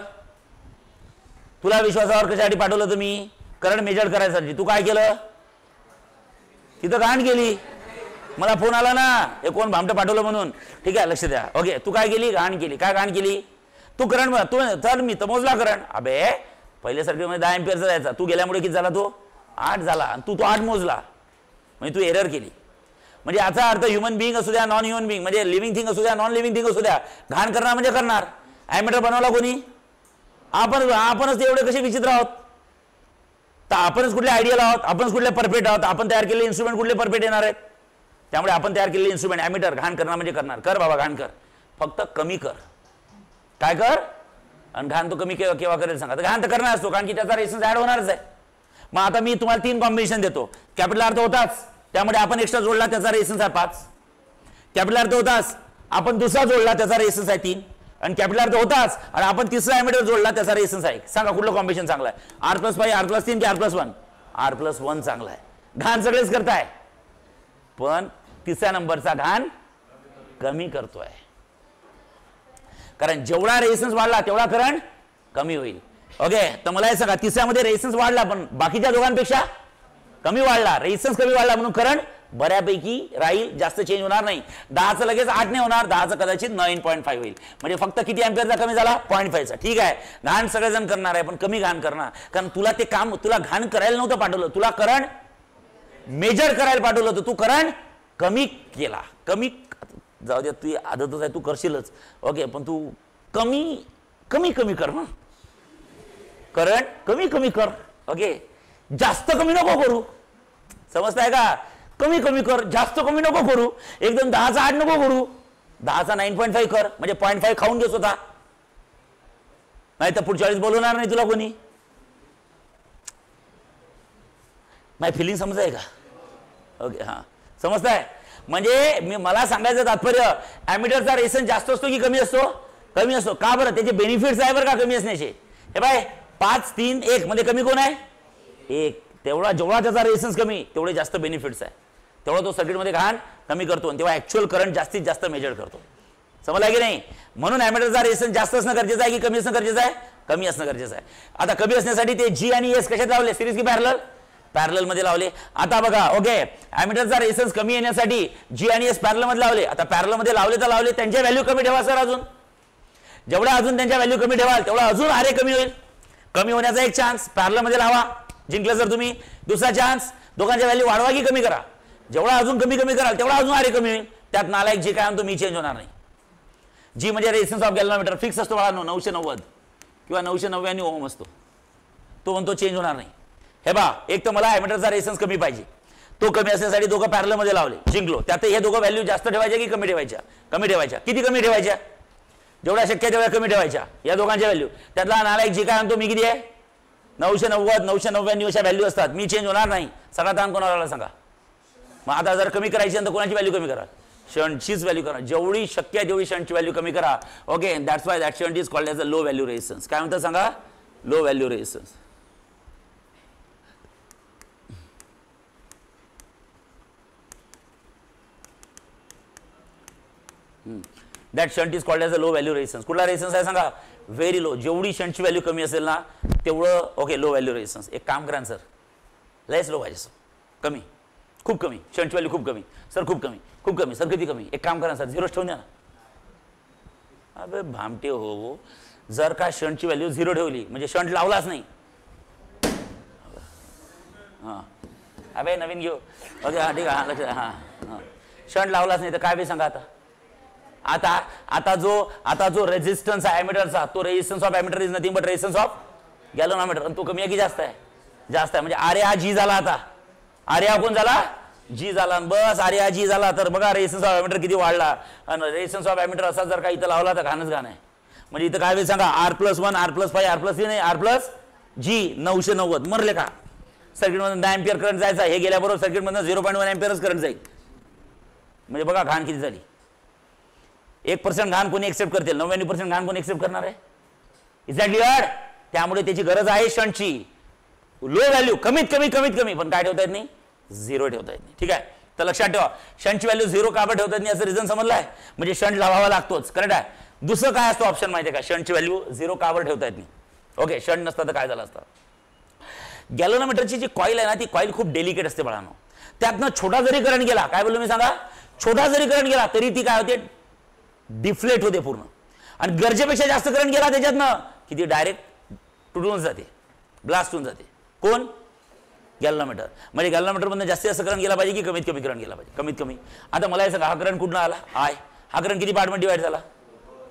तुला विश्वासावर कशासाठी पाठवलं होतं मी? करंट मेजर करायसाठी. तू काय केलं? तिथं घाण केली. मला फोन आला ना, हे कोण भामटं पाठवलं म्हणून. ठीक आहे, लक्ष द्या. ओके, तू काय केली? घाण केली. काय घाण केली? तू करंट तू तर मी तर मोजला करंट. अबे पहिले सर्किटमध्ये 10 एम्पियरचा जायचा, तू गेल्यामुळे किती झाला? तो 8 झाला. आणि तू 8 मोजला म्हणजे तू एरर केली. म्हणजे याचा अर्थ ह्युमन बिईंग असू द्या, नॉन ह्युमन बिईंग, म्हणजे लिव्हिंग थिंग असू द्या, नॉन लिव्हिंग थिंग असू द्या, घाण करणार म्हणजे करणार. ॲमीटर बनवला कोणी? आपणच एवढे कसे विचित्र आहोत? तर आपणच कुठले आयडियल आहोत? आपणच कुठले परफेक्ट आहोत? आपण तयार केलेले इन्स्ट्रुमेंट कुठले परफेक्ट येणार आहेत? त्यामुळे आपण तयार केलेले इन्स्ट्रुमेंट ॲमीटर घाण करणार म्हणजे करणार. कर बाबा घाण कर, फक्त कमी कर. काय कर? आणि घाण तो कमी केव्हा करेल सांगा? तर घाण तर करणार असतो, कारण की त्याचा रेझिस्टन्स ॲड होणारच आहे. मग आता मी तुम्हाला 3 कॉम्बिनेशन देतो. कॅपिटल R तर होताच, त्यामुळे आपण एक्स्ट्रा जोडला त्याचा रेझिस्टन्स आहे 5. कॅपिटल R तर होताच, आपण दुसरा जोडला त्याचा रेझिस्टन्स आहे 3. आणि कॅपिटल R तर होताच आणि आपण तिसरा ॲमीटर जोडला त्याचा रेझिस्टन्स आहे. सांगा कुठलं कॉम्बिनेशन चांगलं आहे? R+5, R+3 की R+1? R+1 चांगला आहे. घाण सगळेच करताय, पण तिसऱ्या नंबरचा घाण कमी करतोय. कारण जेवढा रेझिस्टन्स वाढला तेवढा करंट कमी होईल. ओके, तर मला हे सांगा, तिसऱ्यामध्ये रेझिस्टन्स वाढला पण बाकीच्या दोघांपेक्षा कमी वाढला. रेझिस्टन्स कमी वाढला म्हणून करंट बऱ्यापैकी राहील, जास्त चेंज होणार नाही. 10चं लगेच 8 नाही होणार, 10चं कदाचित 9.5 होईल. म्हणजे फक्त किती एम्पियरचा कमी झाला? 0.5चा. ठीक आहे, घाण सगळेजण करणार आहे पण कमी घाण करणार. कारण तुला ते काम, तुला घाण करायला नव्हतं पाठवलं, तुला करंट मेजर करायला पाठवलं होतं. तू करंट कमी केला. कमी जाऊ दे, तू आदतच आहे, तू करशीलच. ओके, पण तू कमी कमी कमी कर ना. करंट कमी कमी कर. ओके, जास्त कमी नको करू. समजताय का? कमी कमी कर, जास्त कमी नको करू. एकदम 10चा 8 नको करू, 10चा 9.5 कर. म्हणजे 0.5 खाऊन घे स्वतः, नाही तर पुढच्या वेळेस बोलवणार नाही तुला कोणी. माझी फिलिंग समजाय का? ओके, हां, समजताय? म्हणजे मला सांगायचं तात्पर्य, ॲमीटरचा रेझिस्टन्स जास्त असतो की कमी असतो? कमी असतो. का बरं? त्याचे बेनिफिट्स आहे बरं का कमी असण्याचे. हे बाय 5, 3, 1 मध्ये कमी कोण आहे? 1. तेवढा जेवढा त्याचा रेझिस्टन्स कमी तेवढे जास्त बेनिफिट्स आहे. तेवढा तो सर्किटमध्ये घाण कमी करतो आणि तेव्हा ॲक्च्युअल करंट जास्तीत जास्त मेजर करतो. समजला की नाही? म्हणून ॲमीटरचा रेझिस्टन्स जास्त असणं गरजेचं आहे की कमी असणं गरजेचं आहे? कमी असणं गरजेचं आहे. आता कमी असण्यासाठी ते G आणि S कशात लावले? सिरीज की पॅरलल? पॅरलल मध्ये लावले. आता बघा, ओके, ॲमीटरचा रेझिस्टन्स कमी येण्यासाठी G आणि S पॅरलल मध्ये लावले. आता पॅरलल मध्ये लावले तर लावले, त्यांच्या व्हॅल्यू कमी ठेवा सर. अजून जेवढा अजून त्यांच्या व्हॅल्यू कमी ठेवाल तेवढा अजून RA कमी होईल. कमी होण्याचा एक चान्स पॅरलल मध्ये लावा, जिंकलं जर तुम्ही. दुसरा चान्स, दोघांच्या व्हॅल्यू वाढवा की कमी करा. जेवढा अजून कमी कमी कराल तेवढा अजून RA कमी होईल. त्यात नालायक जे काय म्हणतो मी चेंज होणार नाही. G म्हणजे रेझिस्टन्स ऑफ गॅल्व्हनोमीटर फिक्स असतो बाळांनो, 990 किंवा 999 ओहम असतो. तो म्हणतो चेंज होणार नाही. हे बा, एक तर मला ॲमीटरचा रेझिस्टन्स कमी पाहिजे, तो कमी असण्यासाठी दोघं पॅरलल मध्ये लावले, जिंकलो. त्यात हे दोघं व्हॅल्यू जास्त ठेवायच्या की कमी ठेवायच्या? कमी ठेवायच्या. किती कमी ठेवायच्या? जेवढ्या शक्य तेवढ्या कमी ठेवायच्या या दोघांच्या व्हॅल्यू. त्यातला नालायक जे काय म्हणतो मी किती आहे? 990, 999 अशा व्हॅल्यू असतात. मी चेंज होणार नाही. सगळा ताण कोणाला सांगा? मग आता जर कमी करायची तर कोणाची व्हॅल्यू कमी करा? शंटचीच व्हॅल्यू करा. जेवढी शक्य आहे तेवढी शंटची व्हॅल्यू कमी करा. Okay, that's why that shunt is called as a low value resistance. काय म्हणतात सांगा? Low value resistance. That shunt is called as a low value resistance. कुठला रेजिस्टन्स आहे सांगा? Very low. जेवढी शंटची व्हॅल्यू कमी असेल ना तेवढं ओके लो व्हॅल्यू रेजिस्टन्स. एक काम करा सर, लयच लो पाहिजे सर, कमी, खूप कमी, शंटची व्हॅल्यू खूप कमी सर, खूप कमी, खूप कमी सर, किती कमी? एक काम करा सर, 0 ठेवून द्या ना. अबे भामटे हो, जर का शंटची व्हॅल्यू 0 ठेवली म्हणजे शंट लावलाच नाही. हां अबे नवीन घेऊ. ओके हां ठीक आहे, लक्षात. हां शंट लावलाच नाही तर काय बी सांगा आता. आता जो रेजिस्टन्स आहे ॲमीटरचा, तो resistance of ammeter is nothing but resistance of galvanometer. आणि तो कमी आहे की जास्त आहे? जास्त आहे. म्हणजे आरे हा जी झाला. आता आरे हा कोण झाला? जी झाला. बस आरे हा जी झाला तर बघा रेजिस्टन्स ऑफ ॲमीटर किती वाढला. आणि रेजिस्टन्स ऑफ ॲमीटर असा जर का इथं लावला तर घाणच घाण आहे. म्हणजे इथं काय वेळ सांगा, R+1 R+5 R+3 नाही R+G 990 मरले का? सर्किटमधून 10 एम्पियर करंट जायचा, हे गेल्याबरोबर सर्किटमधून 0.1 एम्पियरच करंट जाईल. म्हणजे बघा घाण किती झाली. 1% घाण कोणी एक्सेप्ट करतील, 99% घाण कोणी एक्सेप्ट करणार आहे? एक्झॅक्टली यार. त्यामुळे त्याची गरज आहे शंटची. लो व्हॅल्यू कमीत कमी पण काय ठेवता येत नाही? 0 ठेवता येत नाही. ठीक आहे, तर लक्षात ठेवा शंटची व्हॅल्यू 0 का ठेवता येत नाही असं रिझन समजलं आहे. म्हणजे शंट लावावा लागतोच, करेक्ट आहे. दुसरं काय असतो ऑप्शन माहिती आहे का? शंटची व्हॅल्यू 0 का ठेवता येत नाही. ओके, शंट नसतं तर काय झालं असतं? गॅल्व्हनोमीटरची जी कॉईल आहे ना ती कॉईल खूप डेलिकेट असते बाळांनो. त्यातनं छोटा जरी करंट गेला, काय बोललो मी सांगा, छोटा जरी करंट गेला तरी ती काय होते? डिफ्लेट होते पूर्ण. आणि गरजेपेक्षा जास्त करंट गेला त्याच्यातनं की ती डायरेक्ट तुटून जाते, ब्लास्ट होऊन जाते. कोण? गॅल्व्हनोमीटर. म्हणजे गॅल्व्हनोमीटरमधून जास्तीत जास्त करंट गेला पाहिजे की कमीत कमी करंट गेला पाहिजे? कमीत कमी. आता मला हे सांगा, हा करंट कुठून आला? आय. हा करंट किती पार्टमध्ये डिवाइड झाला?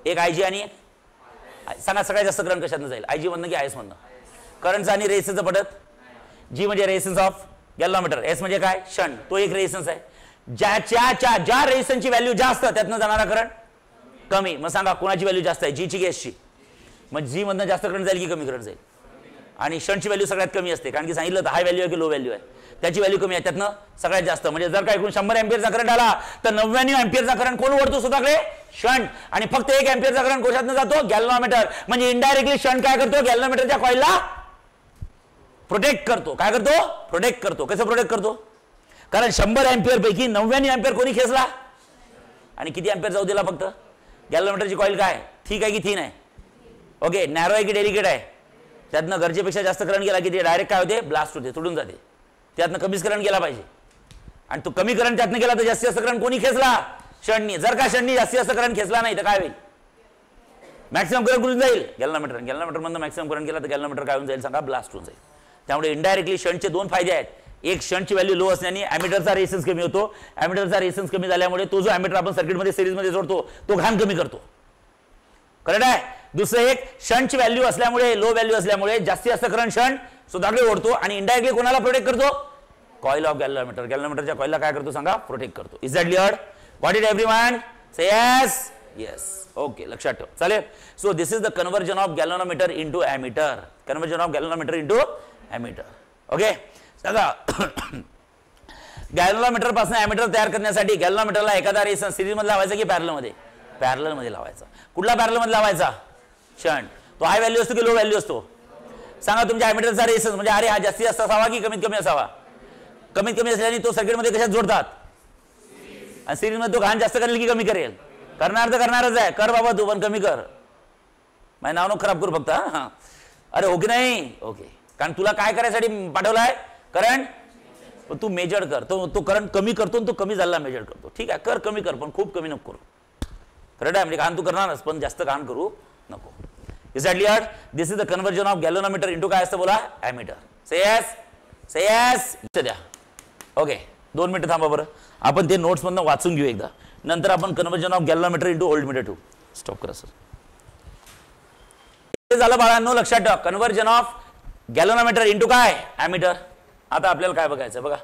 एक IG आणि एक सांगा सगळ्यात जास्त करंट कशातनं जाईल? IG मधनं की IS मधनं? करंटचा आणि रेजिस्टन्सचं पडत. G म्हणजे रेजिस्टन्स ऑफ गॅल्व्हनोमीटर, S म्हणजे काय? शंट. तो एक रेजिस्टन्स आहे. ज्या रेजिस्टन्सची व्हॅल्यू जास्त त्यातनं जाणारा करंट कमी. मग सांगा कोणाची व्हॅल्यू जास्त आहे? G ची की S ची? मग G मधनं जास्त करंट जाईल की कमी करंट जाईल? आणि शंटची व्हॅल्यू सगळ्यात कमी असते, कारण की सांगितलं तर हाय व्हॅल्यू आहे की लो व्हॅल्यू आहे, त्याची व्हॅल्यू कमी आहे, त्यातनं सगळ्यात जास्त. म्हणजे जर का एकूण 100 एम्पियरचा करंट आला तर 99 एम्पियरचा करंट कोण ओढतो स्वतःकडे? शंट. आणि फक्त 1 एम्पियरचा करंट कोशातनं जातो? गॅल्व्हनोमीटर. म्हणजे इनडायरेक्टली शंट काय करतो? गॅल्व्हनोमीटरच्या कॉइलला प्रोटेक्ट करतो. काय करतो? प्रोटेक्ट करतो. कसं प्रोटेक्ट करतो? कारण 100 एम्पियर पैकी 99 एम्पियर कोणी खेचला आणि किती एम्पियर जाऊ दिला फक्त? गॅल्व्हनोमीटरची कॉइल काय ठीक आहे की थिन आहे? ओके, नॅरो आहे की डेलिकेट आहे? त्यातनं गरजेपेक्षा जास्त करंट गेला की ते डायरेक्ट काय होते? ब्लास्ट होते, तुटून जाते. त्यातनं कमीच करंट गेला पाहिजे. आणि तो कमी करंट त्यातनं गेला तर जास्तीत जास्त करंट कोणी खेचला? शंटनी. जर का शंटनी जास्तीत जास्त करंट खेचला नाही तर काय होईल? मॅक्सिमम करंट कुठून जाईल? गॅल्व्हनोमीटर. गॅल्व्हनोमीटरमधनं मॅक्सिमम करंट गेला तर गॅल्व्हनोमीटर काय होऊन जाईल सांगा? ब्लास्ट होऊन जाईल. त्यामुळे इनडायरेक्टली शंटचे 2 फायदे आहेत. एक, शंटची व्हॅल्यू लो असल्याने ॲमीटरचा रेजिस्टन्स कमी होतो. ॲमीटरचा रेजिस्टन्स कमी झाल्यामुळे तो जो ॲमीटर आपण सर्किटमध्ये सिरीजमध्ये जोडतो तो घाण कमी करतो, करेक्ट आहे. दुसरं एक, शंटची व्हॅल्यू असल्यामुळे, लो व्हॅल्यू असल्यामुळे जास्तीत जास्त करंट शंट स्वतःकडे ओढतो आणि इनडायरेक्टली कोणाला प्रोटेक्ट करतो? Coil of galvanometer. गॅल्व्हनोमीटरच्या कॉइलला काय करतो सांगा? प्रोटेक्ट करतो. Is that clear? What it everyone say yes? Yes. Okay, लक्षात ठेव. चालेल. So this is the conversion of galvanometer into ammeter. Conversion of galvanometer into ammeter. Okay, सांगा गॅल्व्हनोमीटर पासून ॲमीटर तयार करण्यासाठी गॅल्व्हनोमीटरला एखादा रेजिस्टन्स सिरीज मध्ये लावायचा की पॅरलल मध्ये? पॅरलल मध्ये लावायचा. कुठला पॅरलल मध्ये लावायचा? शंट. तो हाय व्हॅल्यू असतो की लो व्हॅल्यू असतो? सांगा तुमच्या ॲमीटरचा रेजिस्टन्स म्हणजे अरे हा जास्तीत जास्त असावा की कमीत कमी असावा? कमीत कमी असल्याने तो सर्किटमध्ये कशात जोडतात? आणि सिरीज मध्ये तो घाण जास्त करेल की कमी करेल? करणार तर करणारच आहे. कर बाबा तू पण कमी कर, माझं नाव नको खराब करू फक्त. हां अरे हो की नाही? ओके, कारण तुला काय करायसाठी पाठवलाय? करंट. तू मेजर कर. तो करंट कमी करतो तो कमी झाला मेजर करतो. ठीक आहे, कर कमी कर पण खूप कमी नको करू, करेक्ट आहे. म्हणजे घाण तू करणारच पण जास्त घाण करू नको. Is that clear? This is the conversion of galvanometer into काय असतं बोला? ॲमीटर. से यस? से यस द्या. ओके, 2 मिनिटं थांबा बरं, आपण ते नोट्स मधनं वाचून घेऊ एकदा, नंतर आपण conversion of galvanometer into voltmeter ठेवू. स्टॉप करा सर. हे झालं बाळांनो, लक्षात ठेवा. कन्व्हर्जन ऑफ गॅल्व्हनोमीटर इनटू काय? ॲमीटर. आता आपल्याला काय बघायचं बघा.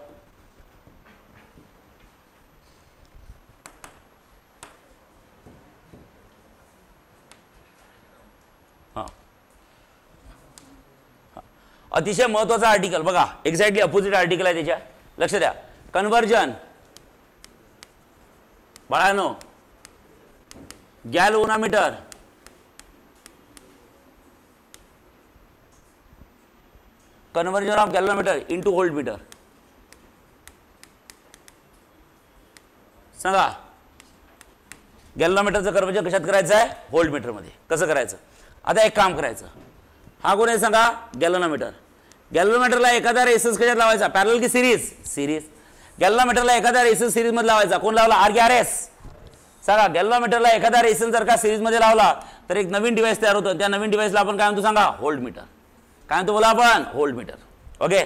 अतिशय महत्वाचा आर्टिकल बघा, एक्झॅक्टली अपोजिट आर्टिकल आहे त्याच्या. लक्ष द्या. कन्व्हर्जन बाळांनो galvanometer conversion of galvanometer into voltmeter. सांगा गॅल्व्हनोमीटरचं कन्व्हर्जन कशात करायचं आहे? व्होल्टमीटरमध्ये. कसं करायचं? आता एक काम करायचं, हा कोण आहे सांगा? गॅल्व्हनोमीटर. गॅल्व्हनोमीटरला एखादा रेसिस्टन्स कशात लावायचा? पॅरलल की सिरीज? सिरीज. गॅल्व्हनोमीटरला एखादा रेसिस्टन्स सिरीज मध्ये लावायचा, कोण लावला? आर की आर एस? सांगा. गॅल्व्हनोमीटरला एखादा रेसिस्टन्स जर का सिरीज मध्ये लावला तर एक नवीन डिव्हाइस तयार होतं, त्या नवीन डिव्हाइसला आपण काय म्हणतो सांगा? व्होल्टमीटर. काय म्हणतो बोला आपण? व्होल्टमीटर. ओके.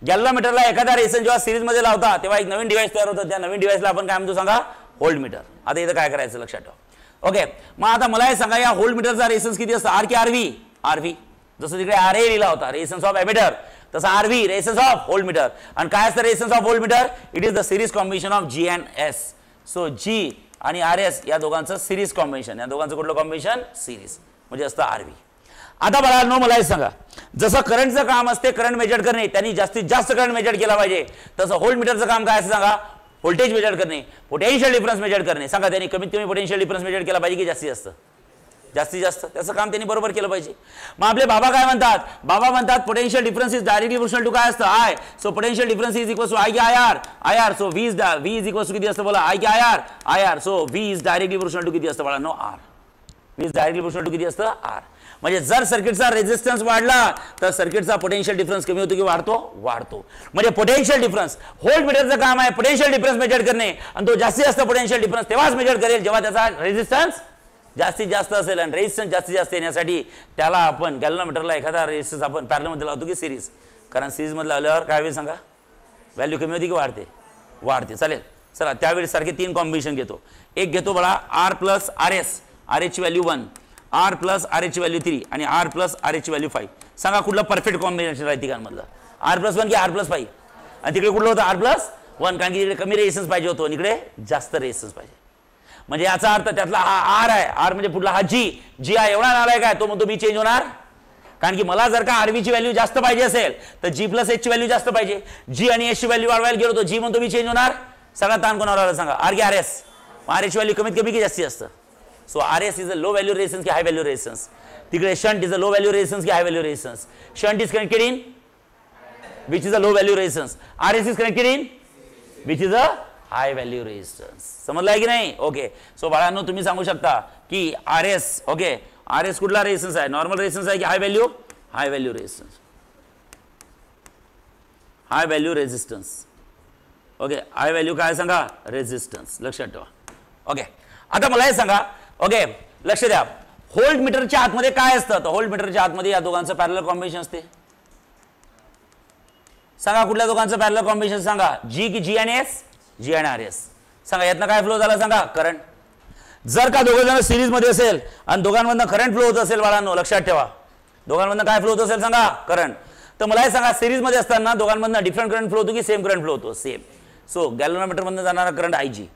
गॅल्व्हनोमीटरला एखादा रेसिस्टन्स जेव्हा सिरीज मध्ये लावता तेव्हा एक नवीन डिव्हाइस तयार होतं, त्या नवीन डिव्हाइसला आपण काय म्हणतो सांगा? व्होल्टमीटर. आता इथं काय करायचं लक्षात ठेवा. ओके. मग आता मला हे सांगा, या व्होल्टमीटरचा रेसिस्टन्स किती असतं? आर की आरव्ही? आरव्ही. जसं तिकडे आर ए लिहिला होता रेसिस्टन्स ऑफ एमिटर, तसं आरव्ही रेसिस्टन्स ऑफ व्होल्टमीटर. आणि काय असतं resistance of voltmeter? It is the series combination of G and S. So G आणि आर एस या दोघांचं सिरीज कॉम्बिनेशन, या दोघांचं कुठलं कॉम्बिनेशन? सिरीज, म्हणजे असतं आरव्ही. आता बाळांनो मला हे सांगा, जसं करंटचं काम असते करंट मेजर करणे, त्यांनी जास्तीत जास्त करंट मेजर केला पाहिजे, तसं व्होल्टमीटरचं काम काय असतं सांगा? व्होल्टेज मेजर करणे, पोटेन्शियल डिफरन्स मेजर करणे. सांगा त्यांनी कमीत कमी पोटेन्शियल डिफरन्स मेजर केला पाहिजे की जास्तीत जास्त? जास्तीत जास्त. त्याचं काम त्यांनी बरोबर केलं पाहिजे. मग आपले बाबा काय म्हणतात? बाबा म्हणतात potential difference is directly proportional to काय असतं? I. So potential difference is equal to I की I R? I R. So V is equal to किती असतं बोला? आय की I R? I R. So V is directly proportional to किती असतं बाळांनो? R. V is directly proportional to किती असतं? आर. म्हणजे जर सर्किटचा रेजिस्टन्स वाढला तर सर्किटचा पोटेन्शियल डिफरन्स कमी होतो की वाढतो? वाढतो. म्हणजे पोटेन्शियल डिफरन्स, व्होल्टमीटरचं काम आहे पोटेन्शियल डिफरन्स मेजर करणे, आणि तो जास्तीत जास्त पोटेन्शियल डिफरन्स तेव्हाच मेजर करेल जेव्हा त्याचा रेजिस्टन्स जास्तीत जास्त असेल. आणि रेजिस्टन्स जास्तीत जास्त येण्यासाठी त्याला आपण गॅल्व्हनोमीटरला एखादा रेजिस्टन्स आपण पॅरललमध्ये लावतो की सिरीज? कारण सिरीज मध्ये लावल्यावर काय होईल सांगा? व्हॅल्यू कमी होती की वाढते? वाढते. चालेल. चला त्यावेळी सारखे 3 कॉम्बिनेशन घेतो. एक घेतो बघा R plus R S, R H value 1, R plus R H value 3 आणि R plus R H value 5. सांगा कुठलं परफेक्ट कॉम्बिनेशन आहे तिघांमधलं? आर प्लस 1 की आर प्लस 5? आणि तिकडे कुठलं होतं? आर प्लस 1, कारण की तिकडे कमी रेजिस्टन्स पाहिजे होतो आणि इकडे जास्त रेजिस्टन्स पाहिजे. म्हणजे याचा अर्थ त्यातला हा आर आहे, आर म्हणजे पुढला हा जी. जी हा एवढा नालायक आहे, तो म्हणतो बी चेंज होणार, कारण की मला जर का आरव्ही ची व्हॅल्यू जास्त पाहिजे असेल तर जी प्लस एच ची व्हॅल्यू जास्त पाहिजे. जी आणि एच ची व्हॅल्यू वाढवायला गेलो तो जी म्हणतो बी चेंज होणार. सगळा ताण कोणावर आला सांगा? आर की R S? R H value कमीत कमी की जास्ती असतं? So R S is a low value resistance की हाय व्हॅल्यू रेजिस्टन्स? तिकडे shunt is a low value resistance की high value resistance? Shunt is connected in which is a low value resistance. R S is connected in which is a high value resistance. समजलं आहे की नाही? Okay. So बाळांनो तुम्ही सांगू शकता की R S, okay, R S कुठला रेजिस्टन्स आहे? नॉर्मल रेजिस्टन्स आहे की high value? High value resistance. High value resistance. Okay. High value काय सांगा? रेजिस्टन्स. लक्षात ठेवा. ओके. आता मला हे सांगा, ओके लक्ष द्या, व्होल्टमीटरच्या आतमध्ये काय असतं? तर व्होल्टमीटरच्या आतमध्ये या दोघांचं पॅरलल कॉम्बिनेशन असते. सांगा कुठल्या दोघांचं पॅरलल कॉम्बिनेशन सांगा? जी की जी आणि एस? जी आणि आर एस. सांगा यातनं काय फ्लो झाला सांगा? करंट. जर का दोघं जण सिरीज मध्ये असेल आणि दोघांमधनं करंट फ्लो होत असेल बाळांनो, लक्षात ठेवा, दोघांमधनं काय फ्लो होत असेल सांगा? करंट. तर मला हे सांगा सिरीज मध्ये असताना दोघांमधनं डिफरंट करंट फ्लो होतो की सेम करंट फ्लो होतो? सेम. सो गॅल्व्हनोमीटर मधनं जाणारा करंट आय जी,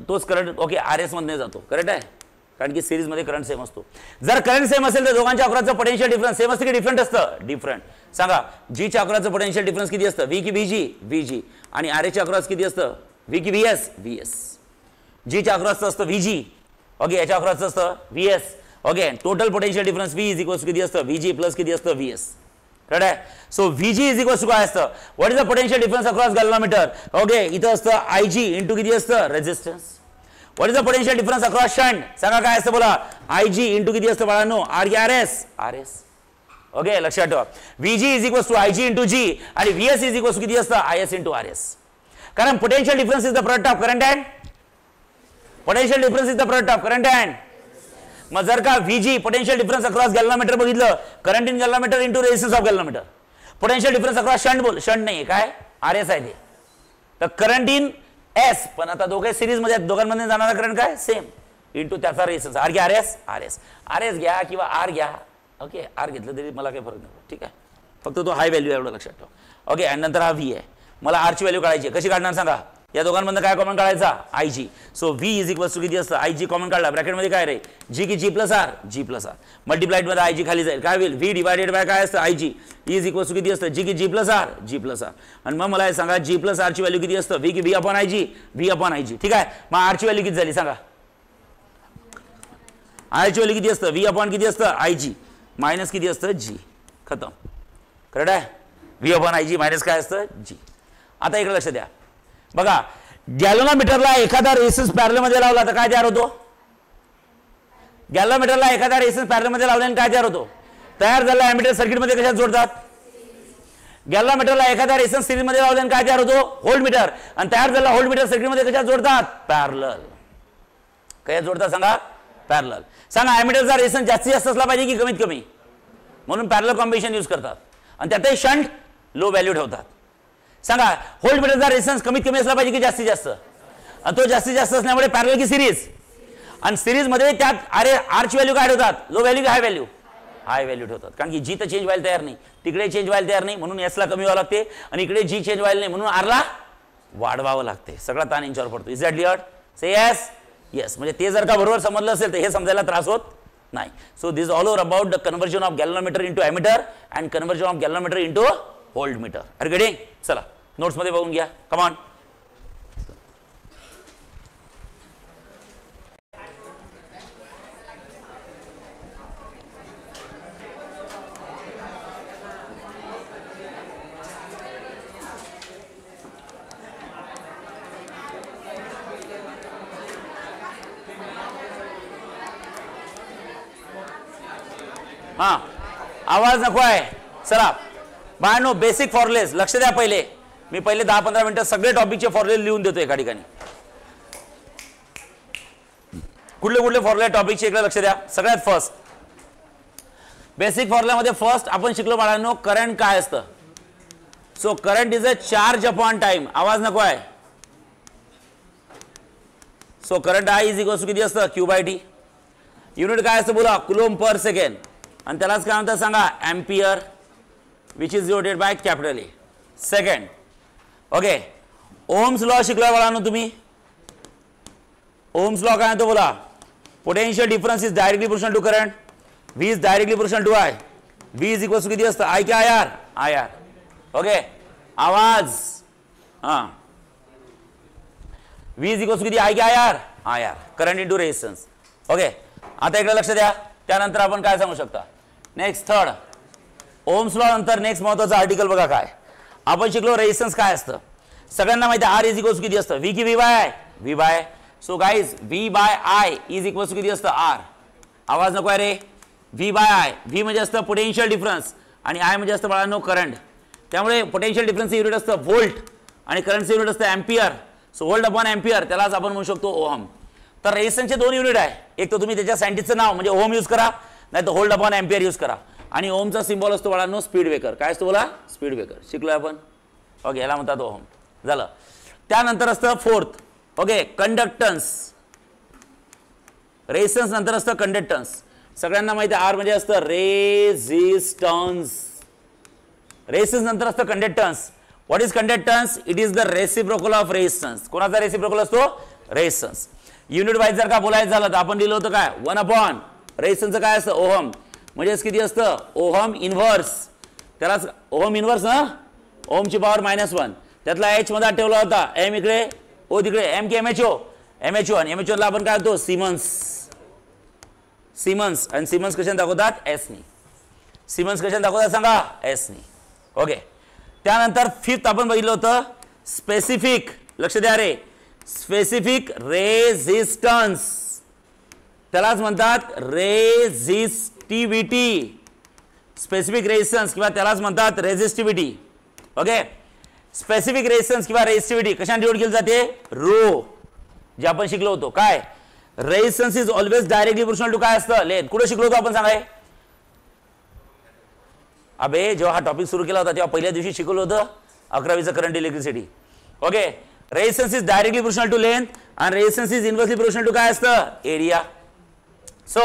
तोच करंट ओके आर एस मधनं जातो. करेक्ट आहे, कारण की सिरीज मध्ये करंट सेम असतो. जर करंट सेम असेल तर दोघांच्या अक्रॉसचं पोटेन्शियल डिफरन्स सेम असतं की डिफरंट असतं? डिफरंट. सांगा जी च्या अक्रॉसचं पोटेन्शियल डिफरन्स किती असतं? व्ही की व्हीजी? व्हीजी. आणि आर एच च्या अक्रॉस किती असतं? व्ही की V S? V S. G च्या अक्रॉसचं असतं व्हीजी, ओके, याच्या अक्रॉसचं असतं V S. Okay. Total potential difference V is equals किती असतं? व्हीजी प्लस किती असतं? V S. करेक्ट आहे. So VG is equals to काय असतं? What is the potential difference across galvanometer? Okay. इथं असतं आयजी इंटू किती असतं? Resistance. What is the potential difference across shunt? सांगा काय असतं बोला? आयजी इंटू किती असतं बाळांनो? आर की R S? R S. Okay. लक्षात ठेवा, VG is equals to IG into G आणि व्हीएस इज इक्वल्स टू किती असतं? I S into R S. कारण potential difference is the product of current and potential difference is the product of current and. मग जर का VG potential difference across galvanometer बघितलं, current in galvanometer into resistance of galvanometer. Potential difference across shunt बोल, shunt नाही काय? R S आहे ते. तर करंट इन एस, पण आता दोघे सिरीज मध्ये आहेत, दोघांमध्ये जाणारा करंट काय? सेम इंटू त्याचा रेजिस्टन्स आर की R S? R S. R S घ्या किंवा आर घ्या, ओके, आर घेतलं तरी मला काही फरक नाही, ठीक आहे, फक्त तो हाय व्हॅल्यू एवढं लक्षात ठेवा. ओके. आणि नंतर हा व्ही आहे, मला आर ची व्हॅल्यू काढायची. कशी काढणार सांगा? या दोघांमधनं काय कॉमन काढायचा? I G. So V is equals to किती असतं? आय जी कॉमन काढला, ब्रॅकेटमध्ये काय रे? जी की G plus R? G plus R. Multiplied मध्ये आय जी खाली जाईल, काय होईल? व्ही डिवायडेड बाय काय असतं? I G is equals to किती असतं? जी की G plus R? G plus R. आणि मग मला हे सांगा जी प्लस आर ची व्हॅल्यू किती असतं? व्ही की V upon I G? V upon I G. ठीक आहे. मग आर ची व्हॅल्यू किती झाली सांगा? आय ची व्हॅल्यू किती असतं? व्ही अपॉन किती असतं? आय जी मायनस किती असतं? जी. खतम. करेक्ट आहे. V upon I G minus काय असतं? जी. आता इकडे लक्ष द्या बघा, गॅल्व्हनोमीटरला एखादा रेजिस्टन्स पॅरलल मध्ये लावला तर काय तयार होतो? गॅल्व्हॅमीटरला एखादा रेझिस्टन्स पॅरलल मध्ये लावल्याने काय तयार होतो? तयार झालेला ॲमीटर सर्किट मध्ये कशात जोडतात? गॅल्व्हॅमीटरला एखादा रेझिस्टन्स सिरीज मध्ये लावल्याने काय तयार होतो? Volt meter. आणि तयार झालेला व्होल्ट मीटर सर्किट मध्ये कशात जोडतात? पॅरलल. कशात जोडतात सांगा? पॅरलल. सांगा ॲमीटरचा रेझिस्टन्स जास्तीत जास्त असला पाहिजे की कमीत कमी? म्हणून पॅरलल कॉम्बिनेशन यूज करतात आणि त्यातही शंट लो व्हॅल्यू ठेवतात. सांगा व्होल्ट मीटरचा रेझिस्टन्स कमीत कमी असला पाहिजे की जास्तीत जास्त? आणि तो जास्तीत जास्त असल्यामुळे पॅरलल की सिरीज? आणि सिरीज मध्ये त्यात आरची व्हॅल्यू काय ठेवतात? लो व्हॅल्यू की हाय व्हॅल्यू? हाय व्हॅल्यू ठेवतात. कारण की जी तर चेंज व्हायला तयार नाही, तिकडे चेंज व्हायला तयार नाही, म्हणून एसला कमी व्हावं लागते. आणि इकडे जी चेंज व्हायला नाही म्हणून आरला वाढवावं लागते. सगळा ताण यांच्यावर पडतो. Is that clear? Say yes. Yes. म्हणजे ते जर का बरोबर समजलं असेल तर हे समजायला त्रास होत नाही. So this all over about the conversion of galvanometer into ammeter and conversion of galvanometer into volt meter. Are you getting? चला नोट्स मध्ये बघून घ्या. Come on. हा आवाज नको आहे. चला बाळांनो बेसिक फॉर्मुलेज लक्ष द्या. पहिले मी 10-15 मिनिटं सगळे टॉपिकचे फॉर्मुले लिहून देतो एका ठिकाणी. कुठले कुठले फॉर्मुले टॉपिकचे इकडे लक्ष द्या. सगळ्यात फर्स्ट बेसिक फॉर्म्युल्यामध्ये फर्स्ट आपण शिकलो बाळांनो करंट काय असतं. So current is a charge upon time. आवाज नको आहे. So current I is equals to किती असतं? Q/T. युनिट काय असतं बोला? Coulomb per second. आणि त्यालाच काय म्हणतात सांगा? Ampere, which is denoted by capital A. Second okay Ohm's law शिकला बाळांनो तुम्ही. ओम्स लॉ काय म्हणतो बोला? Potential difference is directly proportional to current. V is directly proportional to I. V is equals to किती असतं? I की IR? IR. Okay आवाज. हां V इज इक्वल्स टू किती? I की IR? IR. Current into resistance. Okay आता इकडे लक्ष द्या. त्यानंतर आपण काय सांगू शकता? नेक्स्ट थर्ड ओम्स लॉ नंतर नेक्स्ट महत्वाचं आर्टिकल बघा काय आपण शिकलो. रेझिस्टन्स काय असतं? सगळ्यांना माहिती आहे R इज इक्वल्स टू किती असतं? V की V by V by. So guys V by I is equals to किती असतं? R. आवाज नको आहे रे. V by I. V म्हणजे असतं पोटेन्शियल डिफरन्स आणि I म्हणजे असतं बाळांनो करंट. त्यामुळे पोटेन्शियल डिफरन्सचं युनिट असतं व्होल्ट आणि करंटचं युनिट असतं ampere. So volt upon ampere त्यालाच आपण म्हणू शकतो ओहम. तर रेझिस्टन्सचे दोन युनिट आहे. एक तर तुम्ही त्याच्या सायंटिस्टचं नाव म्हणजे ओहम यूज करा, नाही तर व्होल्ट अपॉन एम्पियर यूज करा. आणि ओहमचा सिम्बॉल असतो बाळांनो स्पीड ब्रेकर. काय असतो बोला? Speed breaker. शिकलोय आपण. ओके याला म्हणतात ओहम. झालं. त्यानंतर असतं फोर्थ ओके कंडक्टन्स. रेझिस्टन्स नंतर असतं कंडक्टन्स. सगळ्यांना माहिती आहे R म्हणजे असतं रेझिस्टन्स. रेझिस्टन्स नंतर असतं conductance. What is conductance? It is the reciprocal of resistance. कोणाचा रेसिप्रोकल असतो? रेझिस्टन्स. युनिट वाईज जर का बोलायचं झालं तर आपण लिहिलं होतं काय? 1 अपॉन रेझिस्टन्सचं काय असतं? ओहम. म्हणजे किती असतं? Ohm inverse. त्यालाच ओहम इनव्हर्स ना. ओहमची पॉवर -1. त्यातला H मध्ये ठेवला होता. M इकडे O तिकडे. M की MHO? MHO. आणि MHO ला आपण काय होतो? सिमन्स. सिमन्स. आणि सिमन्स कशाने दाखवतात? S नी. सिमन्स कशाने दाखवतात सांगा? S नी. ओके त्यानंतर फिफ्थ आपण बघितलं होतं स्पेसिफिक. लक्ष द्या रे. स्पेसिफिक रेझिस्टन्स त्यालाच म्हणतात रेझिस्टिव्हिटी. स्पेसिफिक रेझिस्टन्स किंवा त्यालाच म्हणतात रेझिस्टिव्हिटी. ओके स्पेसिफिक रेझिस्टन्स किंवा रेझिस्टिव्हिटी कशाने डिनोट केली जाते? रो. जे आपण शिकलो होतो काय? Resistance is always directly proportional to काय असतं? लेंथ. कुठे शिकलो होतो आपण सांगाय? अबे जेव्हा हा टॉपिक सुरू केला होता तेव्हा पहिल्या दिवशी शिकवलं होतं 11वीचं current electricity. Okay resistance is directly proportional to length and resistance is inversely proportional to काय असतं? area. So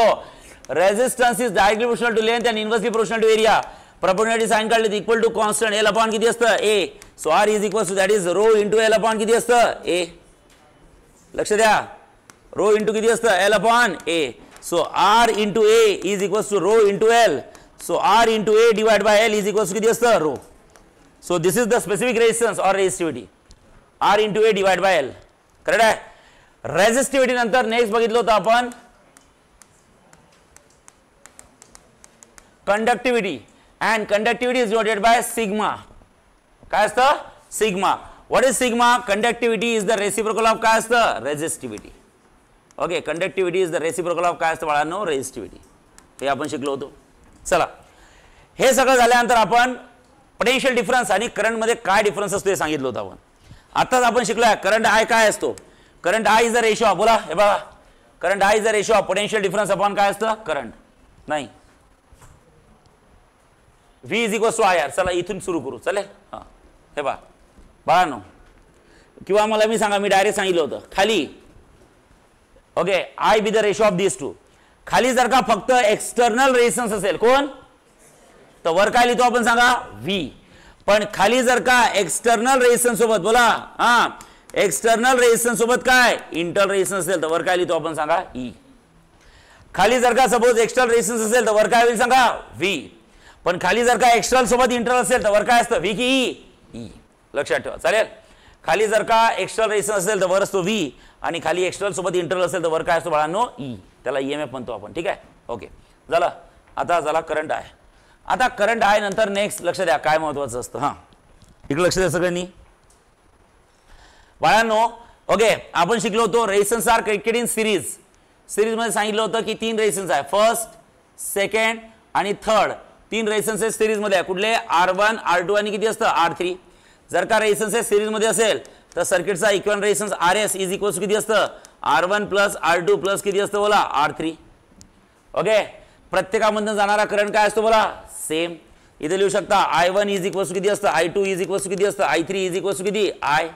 resistance is directly proportional to length and inversely proportional to area. Proportionality sign काढले equal to constant L upon किती असतं? A. So R is equal to that is rho into L upon किती असतं? A. लक्ष द्या. rho into किती असतं? L upon A. So R into A is equals to rho into L. So R into A divided by L is equals to किती असतं? Rho. So this is the specific resistance or resistivity. R into A divided by L. Correct आहे. Resistivity नंतर next बघितलं होतं आपण conductivity. And conductivity is denoted by sigma. काय असतं? Sigma. What is sigma? Conductivity is the reciprocal of काय असतं? Resistivity. Okay, conductivity is the reciprocal of काय असतं बाळांनो, रेझिस्टिव्हिटी. हे आपण शिकलो होतो. चला, हे सगळं झाल्यानंतर आपण पोटेन्शियल डिफरन्स आणि करंट मध्ये काय डिफरन्स असतो हे सांगितलं होतं आपण. आताच आपण शिकलोय करंट आय काय असतो. Current I is the ratio of, बोला हे बघा, current I is the ratio of potential difference upon काय असतं करंट. नाही, V is equal to I R. चला इथून सुरू करू, चालेल. हां, हे बघा बाळांनो, किंवा मला मी सांगा, मी डायरेक्ट सांगितलं होतं खाली, okay, I be the ratio of this two. खाली जर का फक्त एक्सटर्नल रेजिस्टन्स असेल, कोण, तर वर काय लिहितो आपण सांगा, व्ही. पण खाली जर का एक्सटर्नल रेजिस्टन्स सोबत, बोला हा, एक्सटर्नल रेजिस्टन्स सोबत काय इंटरनल रेजिस्टन्स असेल तर वर काय लिहितो आपण सांगा, ई. खाली जर का सपोज एक्सटर्नल रेजिस्टन्स असेल तर वर काय होईल सांगा, व्ही. पण खाली जर का एक्सटर्नल सोबत इंटरनल असेल तर वर काय असतं, व्ही की ई. ई लक्षात ठेवा, चालेल. खाली जर का एक्सटर्नल रेजिस्टन्स असेल तर वर असतो व्ही, आणि खाली एक्सटर्नल सोबत इंटरनल असेल तर वर काय असतो बाळांनो, ई. त्याला ईएमएफ म्हणतो आपण. ठीक आहे, ओके, झालं. आता झाला करंट आहे. आता करंट आहे नंतर नेक्स्ट लक्ष द्या काय महत्वाचं असतं. हां, इकडे लक्ष द्या सगळ्यांनी बाळांनो. ओके, आपण शिकलो होतो resistance are connected in series. Series मध्ये सांगितलं होतं की 3 रेजिस्टन्स आहे, फर्स्ट, सेकंड आणि थर्ड. 3 रेजिस्टन्सेस सिरीज मध्ये आहे, कुठले, R1, R2 आणि किती असतं, R3. जर का रेजिस्टन्सेस सिरीज मध्ये असेल तर सर्किटचा equivalent resistance RS is equal to किती असतं, R1 प्लस R2 प्लस किती असतं बोला, R3. ओके, प्रत्येकामधून जाणारा करंट काय असतो बोला, सेम. इथे लिहू शकता I1 इज इक्वल टू किती असतं, I2 इज इक्वल टू किती असतं, I3 इज इक्वल टू किती, I.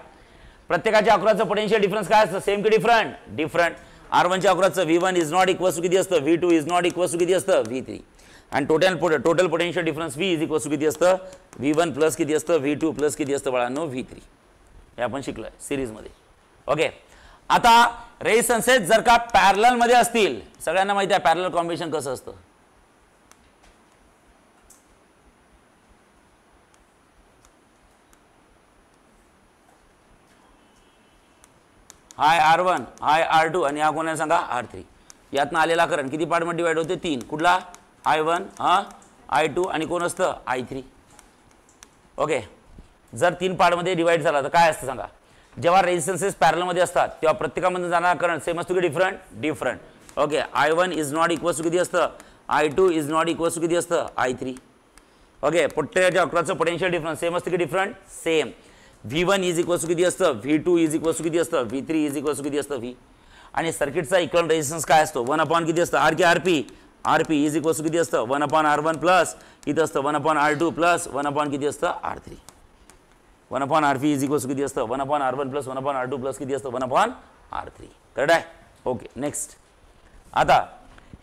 प्रत्येकाच्या अक्रॉसचं पोटेन्शियल डिफरन्स काय असतं, सेम की डिफरंट, डिफरंट. R1 च्या अक्रॉसचं V1 is not equal to किती असतं, V2 is not equal to किती असतं, V3. आणि total potential difference V is equal to किती असतं, V1 प्लस किती असतं, V2 प्लस किती असतं बाळांनो, V3. हे आपण शिकलोय सिरीज मध्ये. ओके, आता रेजिस्टन्सेस जर का पॅरलल मध्ये असतील, सगळ्यांना माहिती आहे पॅरलल कॉम्बिनेशन कसं असतं. हाय R1, हाय R2 आणि हा कोणाला सांगा, R3. यातनं आलेला करंट किती पार्ट मध्ये डिवाइड होते, 3. कुठला, I1, हा I2 आणि कोण असतं, I3. ओके, जर 3 पार्ट मध्ये डिवाइड झाला तर काय असतं सांगा. जेव्हा रेजिस्टन्सेस पॅरलल मध्ये असतात तेव्हा प्रत्येकामध्ये जाणारा करंट सेम असतो की different, different. Okay, I1 is not equal to किती असतं, I2 is not equal to किती असतं, I3. ओके, प्रत्येकाच्या अक्रॉसचं पोटेन्शियल डिफरन्स सेम असतं की different, same. V1 is equal to किती असतं, V2 इज इक्वल टू किती असतं, V3 इज इक्वल टू किती असतं, V. आणि सर्किटचा इक्वल रेजिस्टन्स काय असतो, 1 अपॉन किती असतं, R की RP, RP is equal to किती असतं, 1 अपॉन R1 प्लस इथं असतं 1 अपॉन R2 प्लस 1 अपॉन किती असतं, R3. 1 upon RP is equal to किती असतं, 1 upon R1 plus 1 upon R2 plus किती असतं, 1 अपॉन R3. करेक्ट आहे. Okay, next. आता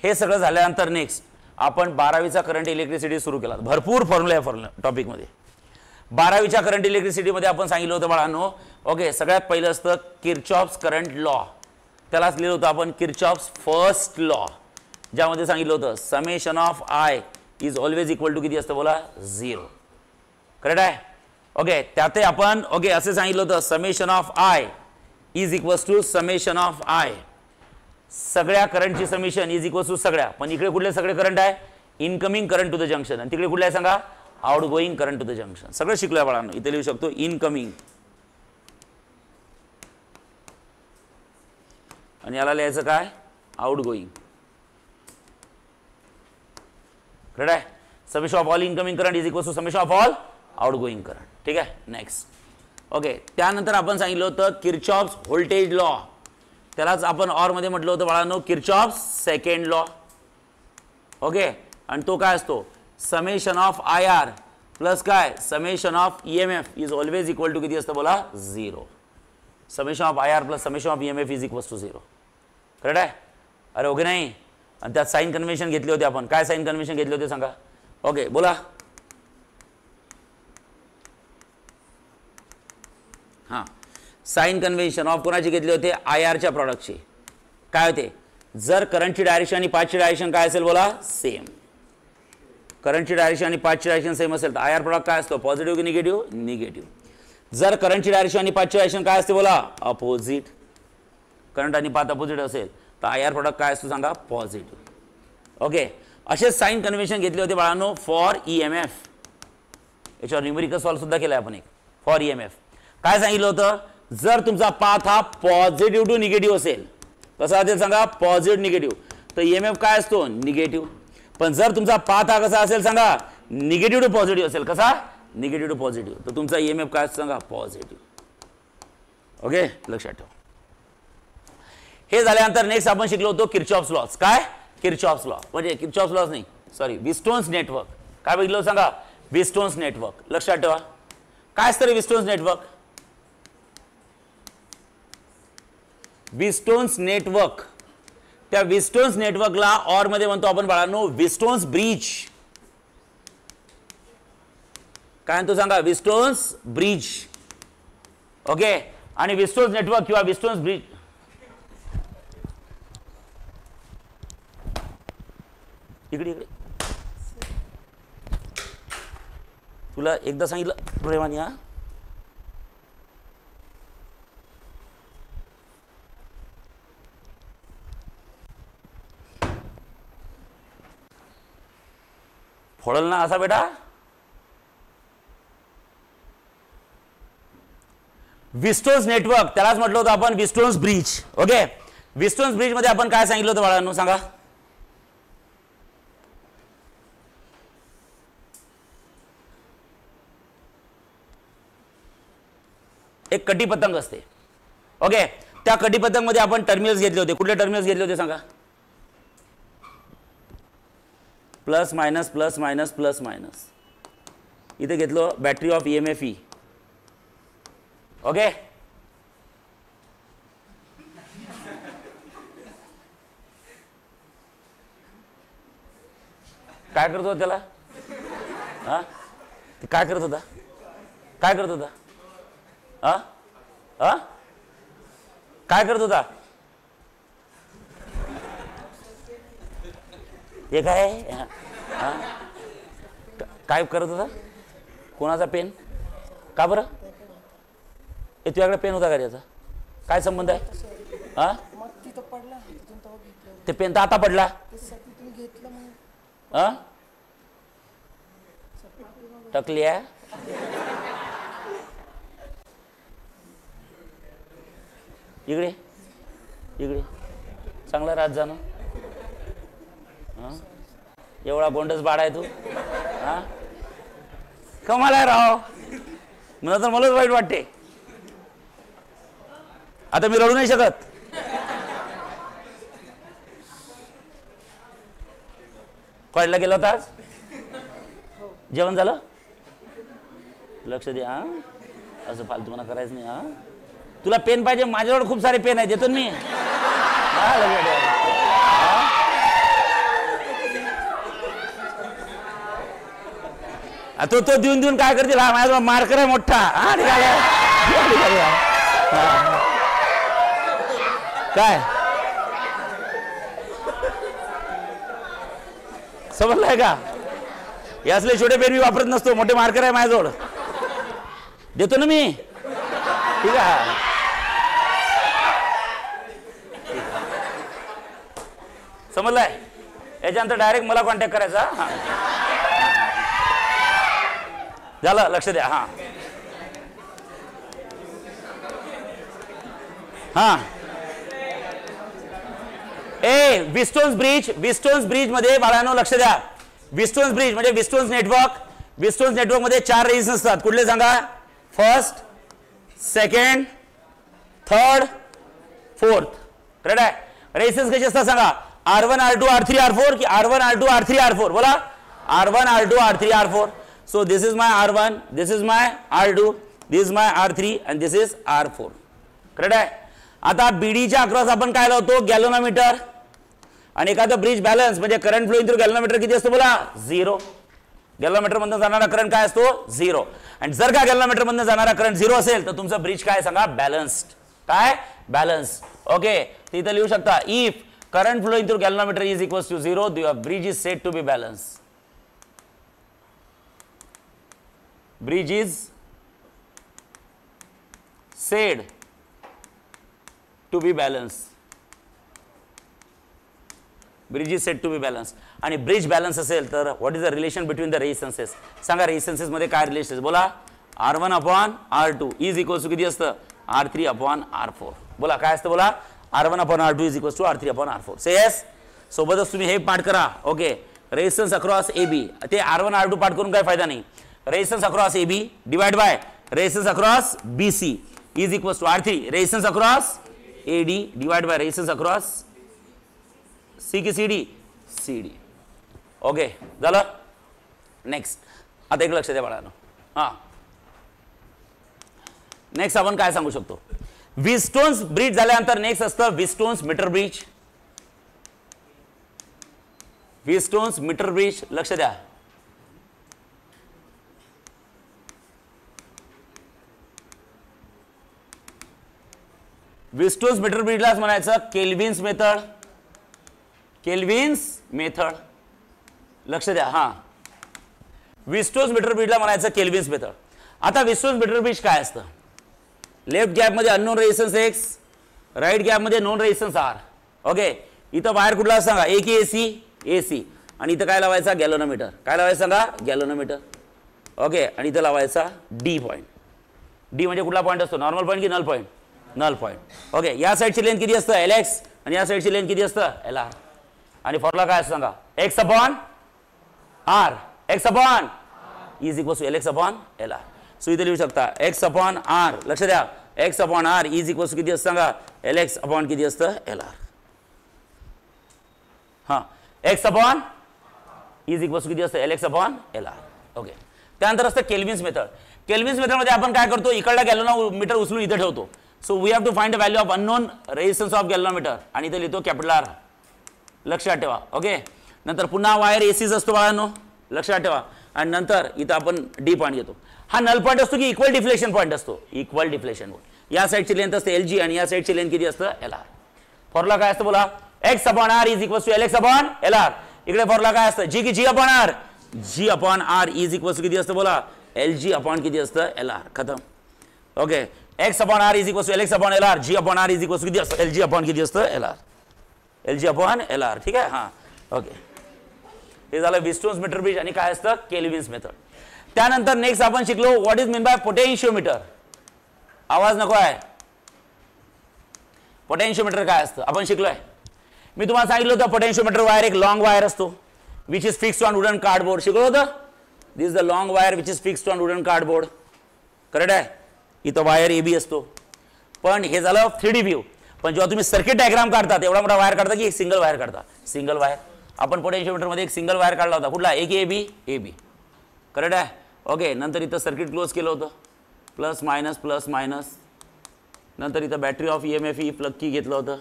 हे सगळं झाल्यानंतर नेक्स्ट आपण 12वीचा करंट इलेक्ट्रिसिटी सुरू केला. भरपूर फॉर्म्युला आहे टॉपिकमध्ये. 12वीच्या करंट इलेक्ट्रिसिटी मध्ये आपण सांगितलं होतं बाळांनो. ओके, सगळ्यात पहिलं असतं किर्चॉफ्स करंट लॉ. त्यालाच लिहिलं होतं आपण किर्चॉफ्स फर्स्ट लॉ, ज्यामध्ये सांगितलं होतं summation of I is always equal to किती असतं बोला, 0. करेक्ट आहे. ओके, त्यात आपण ओके असे सांगितलं होतं summation of I is equal to summation of I, सगळ्या करंटची समेशन इज इक्वल टू सगळ्या. पण इकडे कुठले सगळे करंट आहे, incoming current to the junction, आणि तिकडे कुठले आहे सांगा, outgoing current to the junction. सगळं शिकलोय बाळांनो. इथे लिहू शकतो इनकमिंग, आणि याला लिहायचं काय, आउट गोईंग. करेक्ट आहे. Summation of all incoming current is equal to summation of all outgoing current. ठीक आहे, नेक्स्ट. ओके, त्यानंतर आपण सांगितलं होतं किर्चॉफ्स व्होल्टेज लॉ. त्यालाच आपण ऑर मध्ये म्हटलं होतं बाळांनो किर्चॉफ्स सेकंड लॉ. ओके, आणि तो काय असतो, summation of I R plus काय, summation of EMF is always equal to किती असतं बोला, 0. Summation of I R plus summation of EMF is equal to 0. Correct आहे. अरे ओके नाही. आणि त्यात साइन कन्व्हेन्शन घेतले होते आपण. काय साइन कन्व्हेन्शन घेतले होते सांगा. ओके, बोला. हां, साइन कन्व्हेन्शन ऑफ कोणाचे घेतले होते, IR च्या प्रॉडक्टचे. काय होते, जर करंटची डायरेक्शन आणि पाथची डायरेक्शन काय असेल बोला, सेम. करंटची डायरेक्शन आणि पाथची डायरेक्शन सेम असेल तर IR प्रॉडक्ट काय असतो, पॉझिटिव्ह की निगेटिव्ह, निगेटिव्ह. जर करंटची डायरेक्शन आणि पाथची डायरेक्शन काय असते बोला, अपोजिट. करंट आणि पाथ अपोजिट असेल तर IR प्रॉडक्ट काय असतो सांगा, पॉझिटिव्ह. ओके, असे साइन कन्व्हेन्शन घेतले होते बाळांनो फॉर EMF. याच्यावर न्यूमेरिकल सॉल्व सुद्धा केलाय आपण एक फॉर EMF. काय सांगितलं होतं, जर तुमचा पाथ हा पॉझिटिव्ह टू निगेटिव्ह असेल कसा असेल सांगा, पॉझिटिव्ह निगेटिव्ह. तर ईएमएफ काय असतो, निगेटिव्ह. पण जर तुमचा पाथ हा कसा असेल सांगा, निगेटिव्ह टू पॉझिटिव्ह असेल. कसा, निगेटिव्ह टू पॉझिटिव्ह. तर तुमचा ईएमएफ काय असतो सांगा, पॉझिटिव्ह. ओके, लक्षात ठेवा. हे झाल्यानंतर नेक्स्ट आपण शिकलो होतो किर्चॉफ्स लॉज. काय, किर्चॉफ्स लॉ म्हणजे किर्चॉफ्स लॉज नाही, सॉरी, विस्टोन्स नेटवर्क. काय बघितलं सांगा, विस्टोन्स नेटवर्क. लक्षात ठेवा काय असतं रे विस्टोन्स नेटवर्क. विस्टोन्स नेटवर्क, त्या विस्टोन्स नेटवर्कला ऑर मध्ये म्हणतो आपण बाळांनो विस्टोन्स ब्रिज. काय म्हणतो सांगा, विस्टोन्स ब्रिज. ओके, आणि विस्टोन्स नेटवर्क किंवा विस्टोन्स ब्रिज, इकडे इकडे तुला एकदा सांगितलं प्रेमाने, हा फोडल ना असा बेटा. विस्टोन्स नेटवर्क त्यालाच म्हटलं होतं आपण विस्टोन्स ब्रिज. ओके, विस्टोन्स ब्रिज मध्ये आपण काय सांगितलं होतं बाळांनो सांगा, एक कटीपतंग असते. ओके, त्या कटीपतंग मध्ये आपण टर्मिनल्स घेतले होते. कुठले टर्मिनल्स घेतले होते सांगा, plus minus plus minus plus minus. इथे घेतलो battery of EMF E. Okay, काय करत होता त्याला, हा काय करत होता, काय करत होता, हा हा काय करत होता, हे काय, काय करत होता, कोणाचा पेन, का बरं, हे तुझ्याकडे पेन होता का त्याचा, काय संबंध आहे, हा ते पेन तर आता पडला, हा टकल्या, इकडे इकडे चांगला राज जाणं, एवढा गोंडस बाळ आहे तू, हा कमाल आहे राव. मला तर मलाच वाईट वाटते. आता मी रडू नाही शकत. कॉलेजला गेला होता आज, जेवण झालं, लक्ष दे, हा असं फालतूपणा करायचं नाही. हा तुला पेन पाहिजे, माझ्याजवळ खूप सारे पेन आहेत, देतो मी. तो तो देऊन देऊन काय करतील, हा माझ्याजवळ मार्कर आहे मोठा, हा काय समजलंय का, हे असले छोटे पेन मी वापरत नसतो, मोठे मार्कर आहे माझ्याजवळ, देतो ना मी. ठीक आहे, समजलंय. याच्यानंतर डायरेक्ट मला कॉन्टॅक्ट करायचा. हा झालं, लक्ष द्या. हा हा ए विस्टोन्स ब्रिज, विस्टोन्स ब्रिज मध्ये बाळांनो लक्ष द्या. विस्टोन्स ब्रिज म्हणजे विस्टोन्स नेटवर्क. विस्टोन्स नेटवर्क मध्ये 4 रेझिस्टन्स असतात. कुठले सांगा, first, second, third, fourth. Correct आहे. रेझिस्टन्स कसे असतात सांगा, R1 R2 R3 R4 की R1 R2 R3 R4. बोला, R1 R2 R3 R4. So this is my R1, this is my R2, this is my R3 and this is R4. Correct आहे. आता बीडीच्या across आपण काय लावतो, galvanometer. आणि एखादं bridge balance म्हणजे करंट फ्लोइंग थ्रू गॅल्व्हनोमीटर किती असतो बोला, 0. गॅल्व्हनोमीटर मधून जाणारा करंट काय असतो, 0. आणि जर का गॅल्व्हनोमीटर मधून जाणारा करंट 0 असेल तर तुमचं ब्रिज काय सांगा, बॅलन्स्ड. काय, बॅलन्स. ओके, तिथे लिहू शकता, if current flowing through galvanometer is equals to 0, the bridge is said to be balanced. Bridge is said to be balanced. Bridge is said to be balanced. आणि bridge balance असेल तर what is the relation between the resistances. सांगा resistances मध्ये काय relation, बोला R1 upon R2 is equals to किती असतं, R3 upon R4. बोला काय असतं, बोला R1 upon R2 is equals to R3 upon R4. Say yes. सोबतच तुम्ही हे पाठ करा. Okay, resistance across A B, ते R1 R2 पाठ करून काय फायदा नाही. Resistance across A B divide by resistance across B C is equals to R3 resistance across A D divide by resistance across C की सी डी. ओके झालं. Next आता एक लक्ष द्या बाळांनो. हां, नेक्स्ट आपण काय सांगू शकतो. व्हीटस्टोन्स ब्रिज झाल्यानंतर नेक्स्ट असतं व्हीटस्टोन्स मीटर ब्रिज. व्हीटस्टोन्स मीटर ब्रिज लक्ष द्या. व्हीटस्टोन्स मीटर ब्रिजलाच म्हणायचं केल्विन्स मेथड. केल्विन्स मेथड लक्ष द्या. हां, व्हीटस्टोन्स मीटर ब्रिजला म्हणायचं केल्विन्स मेथड. आता व्हीटस्टोन्स मीटर ब्रिज काय असतं. लेफ्ट गॅप मध्ये unknown resistance X, right gap मध्ये नोन रेजिस्टन्स आर. ओके, इथं बाहेर कुठला सांगा ए की एसी आणि इथं काय लावायचा गॅलोनोमीटर. काय लावायचं सांगा गॅलोनोमीटर. ओके, आणि इथं लावायचा डी पॉईंट. डी म्हणजे कुठला पॉईंट असतो, नॉर्मल पॉईंट की null point. Null point. Okay, या साईडची लेंथ किती असतं एल एक्स आणि या साईडची लेंथ किती असतं एल आर. आणि फॉर्म्युला काय असतं सांगा X upon R. X upon is equals to L X upon L R. So इथे लिहू शकता एक्स अपॉन आर. लक्ष द्या, X upon R is equals किती असतं सांगा एल एक्स अपॉन किती असतं एल आर. हां, एक्स अपॉन इज इक्वल्स किती असतं L X upon L R. Okay, त्यानंतर असतं केल्विन्स मेथड. केल्विन्स मेथडमध्ये आपण काय करतो, इकडला गॅलोनोमीटर उचलून इथे ठेवतो. So we have to find the value of unknown resistance of galvanometer आणि इथे लिहितो कॅपिटल आर. लक्षात ठेवा. ओके, नंतर पुन्हा वायर एसीच असतो बाळांनो, लक्षात ठेवा. आणि नंतर इथं आपण डी पॉईंट घेतो. हा नल पॉईंट असतो की इक्वल डिफ्लेक्शन पॉईंट असतो. Equal deflection point. या साईडची लेंथ असते एल जी आणि या साईडची लेंथ किती असतं एल आर. फॉर्म्युला काय असतं बोला X upon R is equals to L X upon L R. इकडे फॉर्म्युला काय असतं जी की G upon R. G upon R is equals to किती असतं बोला एल जी अपॉन किती असतं एल आर. खतम. Okay, X upon R is equals to L X upon L R. G upon R is equals किती असतं L G upon किती असतं L R. L G upon L R. ठीक आहे. हां, ओके, हे झालं व्हीटस्टोन्स मीटर ब्रिज आणि काय असतं केल्विन्स मेथड. त्यानंतर नेक्स्ट आपण शिकलो what is mean bye potentiometer. आवाज नको आहे. पोटेन्शियोमीटर काय असतं आपण शिकलोय. मी तुम्हाला सांगितलं होतं पोटेन्शियोमीटर वायर एक लॉंग वायर असतो which is fixed on wooden cardboard. शिकलो होतं. This is the long wire which is fixed on wooden cardboard. Correct आहे. इथं वायर ए बी असतो. पण हे झालं 3D व्ह्यू. पण जेव्हा तुम्ही सर्किट डायग्राम काढता एवढा मोठा वायर काढता की एक सिंगल वायर काढता. Single wire. आपण पोटेन्शियोमीटर मध्ये एक सिंगल वायर काढला होता. कुठला ए की ए बी. करेक्ट आहे. ओके, नंतर इथं सर्किट क्लोज केलं होतं प्लस मायनस. नंतर इथं बॅटरी ऑफ EMF प्लग की घेतलं होतं,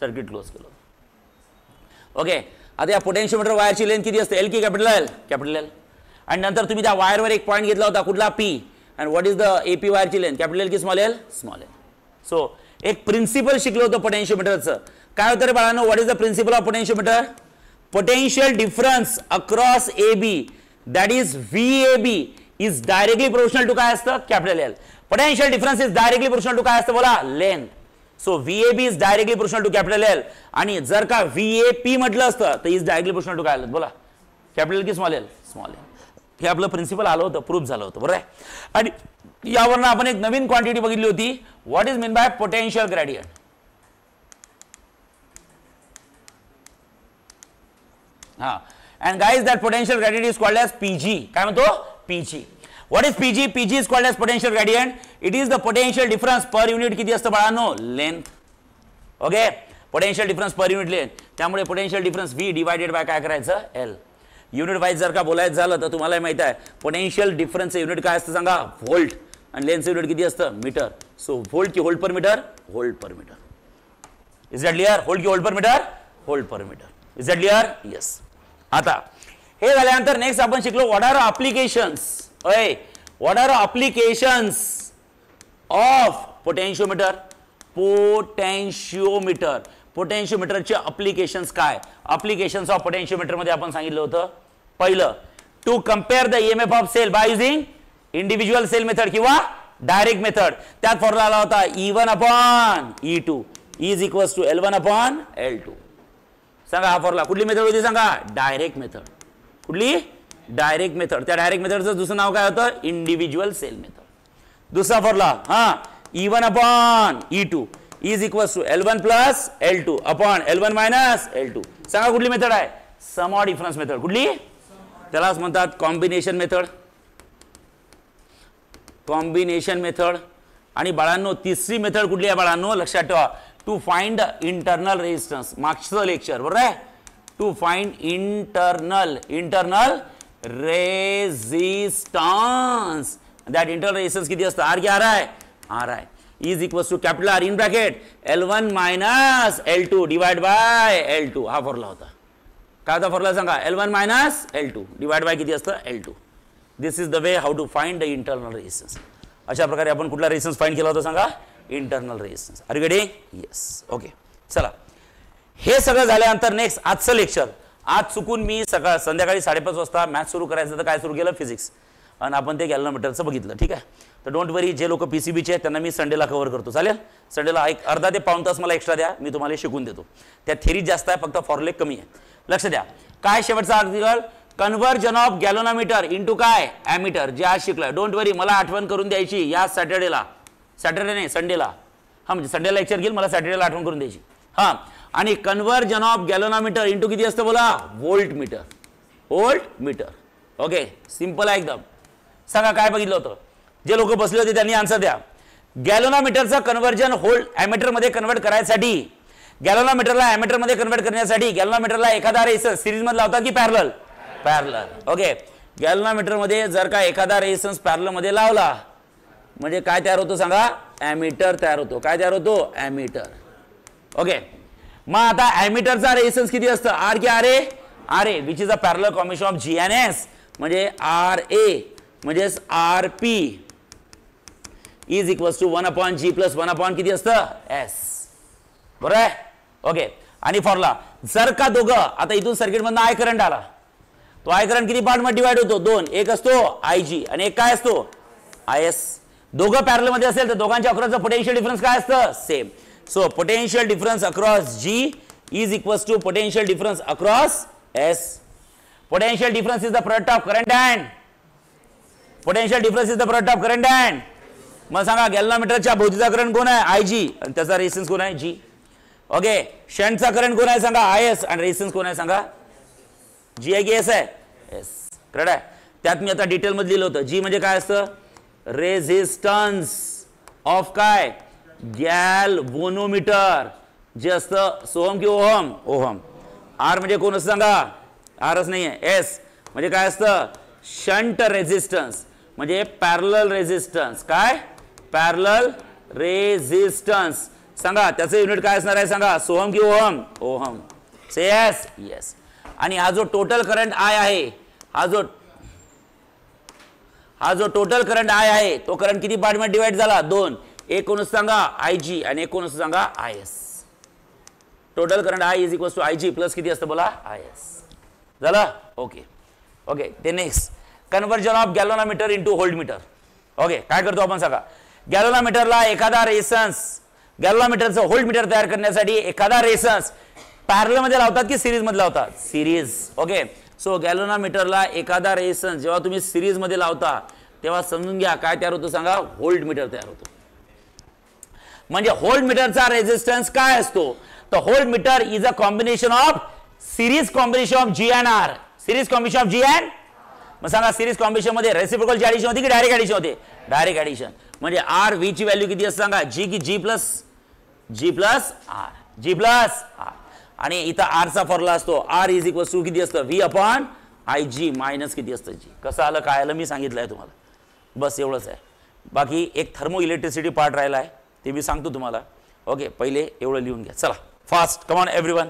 सर्किट क्लोज केलं होतं. ओके, आता या पोटेन्शियोमीटर वायरची लेंथ किती असते एल की कॅपिटल एल. Capital L. आणि नंतर तुम्ही त्या वायरवर एक पॉईंट घेतला होता कुठला P. And what is the AP वायरची लेंथ कॅपिटल एल की small L. Small L. So एक प्रिन्सिपल शिकलो होतं पोटेन्शियोमीटरचं. काय होतं रे बाळांनो, what is the principle of potentiometer. Potential difference across AB that is VAB is directly proportional to काय असतं capital L. Potential difference is directly proportional to काय असतं बोला length. So VAB is directly proportional to capital L. आणि जर का VAP म्हटलं असतं तर इज डायरेक्टली प्रोपोर्शनल टू काय बोला कॅपिटल की स्मॉल एल. Small L. हे आपलं प्रिन्सिपल आलं होतं, प्रूफ झालं होतं. बरोबर आहे. आणि यावरनं आपण एक नवीन क्वांटिटी बघितली होती what is mean bye potential gradient. हा, and guys that potential gradient is called as PG. काय म्हणतो PG. what is PG? PG is called as potential gradient. it is the potential difference per unit किती असतं बाळांनो length. Okay, potential difference per unit length. त्यामुळे potential difference V divided by काय करायचं L. Unit wise जर का बोलायचं झालं तर तुम्हाला माहिती आहे पोटेन्शियल डिफरन्स युनिट काय असतं सांगा व्होल्ट आणि लेंथचं युनिट किती असतं मीटर. सो व्होल्ट की volt per metre. Volt per metre. Is that clear. Volt की volt per metre. Volt per metre. Is that clear. Yes. आता हे झाल्यानंतर नेक्स्ट आपण शिकलो what are applications. What are applications of potentiometer. Potentiometer. पोटेन्शियोमीटरचे applications काय. Applications of potentiometer मध्ये आपण सांगितलं होतं पहिलं to compare the EMF of cell by using individual cell method किंवा डायरेक्ट मेथड. त्यात फॉर्म्युला आला होता E1 upon E2 is equals to L1 upon L2. सांगा हा फॉर्म्युला कुठली मेथड होती सांगा डायरेक्ट मेथड. कुठली डायरेक्ट मेथड. त्या डायरेक्ट मेथडचं दुसरं नाव काय होतं इंडिव्हिज्युअल सेल मेथड. दुसरा फॉर्म्युला हा E1 upon E2 is equals to L1 plus L2 upon L1 minus L2. सांगा कुठली मेथड आहे? Sum or difference method. कुठली? त्यालाच म्हणतात कॉम्बिनेशन मेथड. Combination method. आणि बाळांनो तिसरी मेथड कुठली आहे बाळांनो? लक्षात ठेवा. To find internal resistance. मागचं लेक्चर बरोबर आहे. To find internal resistance. That internal resistance किती असतं? आर की आर आहे? आर आहे. Is equals to capital R in bracket L1 minus L2 divide by L2. हा फॉर्म्युला होता. काय होता फॉर्म्युला सांगा? L1 minus L2 divide bye किती असतं? L2. This is the way how to find the internal resistance. अशा प्रकारे आपण कुठला रेजिस्टन्स फाइंड केला होता सांगा? Internal resistance. Are you getting? Yes. Okay चला. हे सगळं झाल्यानंतर नेक्स्ट आजचं लेक्चर. आज चुकून मी संध्याकाळी 5:30 वाजता मॅथ्स सुरू करायचं तर काय सुरू केलं? फिजिक्स. आणि आपण ते गॅल्व्हनोमीटरचं बघितलं. ठीक आहे. तर डोंट वरी, जे लोक PCBचे आहेत त्यांना मी संडेला कव्हर करतो. चालेल? संडेला एक अर्धा ते पाऊण तास मला एक्स्ट्रा द्या, मी तुम्हाला शिकून देतो. त्या थेरी जास्त आहे, फक्त फॉर्म्युले कमी आहे. लक्ष द्या. काय शेवटचा article? Conversion of galvanometer into काय? ॲमीटर. जे आज शिकलं. डोंट वरी, मला आठवण करून द्यायची या सॅटर्डेला. सॅटर्डे नाही, संडेला. हां म्हणजे संडेला लेक्चर घेईल, मला सॅटर्डेला आठवण करून द्यायची. हां. आणि कन्व्हर्जन ऑफ गॅल्व्हनोमीटर इंटू किती असतं बोला? Voltmeter. Voltmeter. Okay simple आहे एकदम. सांगा काय बघितलं होतं? जे लोक बसले होते त्यांनी आन्सर द्या. गॅल्व्हनोमीटरचं कन्व्हर्जन व्होल्ट ॲमीटर मध्ये कन्व्हर्ट करायसाठी, गॅल्व्हनोमीटरला ॲमीटर मध्ये कन्व्हर्ट करण्यासाठी गॅल्व्हनोमीटरला एखादा रेजिस्टन्स सिरीज मध्ये लावतात की पॅरलल? पॅरलल. ओके. गॅल्व्हनोमीटर मध्ये जर का एखादा रेजिस्टन्स पॅरलल मध्ये लावला म्हणजे काय तयार होतो सांगा? ॲमीटर तयार होतो. काय तयार होतो? ॲमीटर. ओके. मग आता ॲमीटरचा रेजिस्टन्स किती असतं? आर की R A? R A which is a parallel combination of G N S. म्हणजे आर ए म्हणजे R P is equals to 1/G plus 1/ किती असतं? एस. बरोबर आहे? ओके. आणि फॉर्म्युला जर का दोघं आता इथून सर्किट मधून आय करंट आला, तो आय करंट किती पार्ट मध्ये डिवाइड होतो? 2. एक असतो IG आणि एक काय असतो? IS. दोघं पॅरलल मध्ये असेल तर दोघांच्या अक्रॉसचं पोटेन्शियल डिफरन्स काय असतं? Same. So potential difference across G is equals to potential difference across S. Potential difference is the product of current and potential difference is the product of current and. मग सांगा गॅल्व्हनोमीटरच्या भोवतीचा current कोण आहे? IG आणि त्याचा resistance कोण आहे? G. Okay. शंटचा current कोण आहे सांगा? IS आणि रेजिस्टन्स कोण आहे सांगा? G आहे की S आहे? S. करेक्ट आहे. त्यात मी आता डिटेल मध्ये लिहिलं होतं. G म्हणजे काय असतं? रेजिस्टन्स ऑफ काय? गॅल्व्हनोमीटर. जे असतं सोहम की ओहम? ओहम. R म्हणजे कोण असतं सांगा? Rच नाही आहे. S म्हणजे काय असतं? शंट रेजिस्टन्स म्हणजे पॅरलल रेजिस्टन्स. काय? Parallel resistance. सांगा त्याचं युनिट काय असणार आहे सांगा? सोहम की ओहम? ओहम. से यस? यस. आणि हा जो टोटल करंट I आहे, हा जो टोटल करंट I आहे तो करंट किती पार्ट मध्ये डिवाइड झाला? 2. एक कोण असतं सांगा? IG आणि एक कोण असतं सांगा? IS. Total current I is equals to IG plus किती असतं बोला? IS. झालं? ओके. ओके. ते next conversion of galvanometer into voltmeter. Okay. काय करतो आपण सांगा? गॅल्व्हनोमीटरला एखादा रेजिस्टन्स, गॅल्व्हनोमीटरचं व्होल्टमीटर तयार करण्यासाठी एखादा रेजिस्टन्स पॅरलल मध्ये लावतात की सिरीज मध्ये लावतात? सिरीज. ओके. सो गॅल्व्हनोमीटरला एखादा रेजिस्टन्स जेव्हा तुम्ही सिरीज मध्ये लावता तेव्हा समजून घ्या काय तयार होतो सांगा? व्होल्टमीटर तयार होतो. म्हणजे व्होल्टमीटरचा रेजिस्टन्स काय असतो? तर voltmeter is a combination of series combination of G and R. Series combination of G and मग सांगा सिरीज कॉम्बिनेशन मध्ये रेसिप्रोकल ॲडिशन होती की डायरेक्ट ॲडिशन होते? Direct addition. म्हणजे R V ची व्हॅल्यू किती असते सांगा? G की G plus R. G plus R. आणि इथं R चा फॉर्म्युला असतो R इज इक्वल्स टू किती असतं? V/IG मायनस किती असतं? G. कसं आलं काय आलं मी सांगितलं आहे तुम्हाला. बस एवढंच आहे. बाकी एक थर्मो इलेक्ट्रिसिटी पार्ट राहिला आहे ते मी सांगतो तुम्हाला. ओके. पहिले एवढं लिहून घ्या. चला फास्ट. Come on everyone.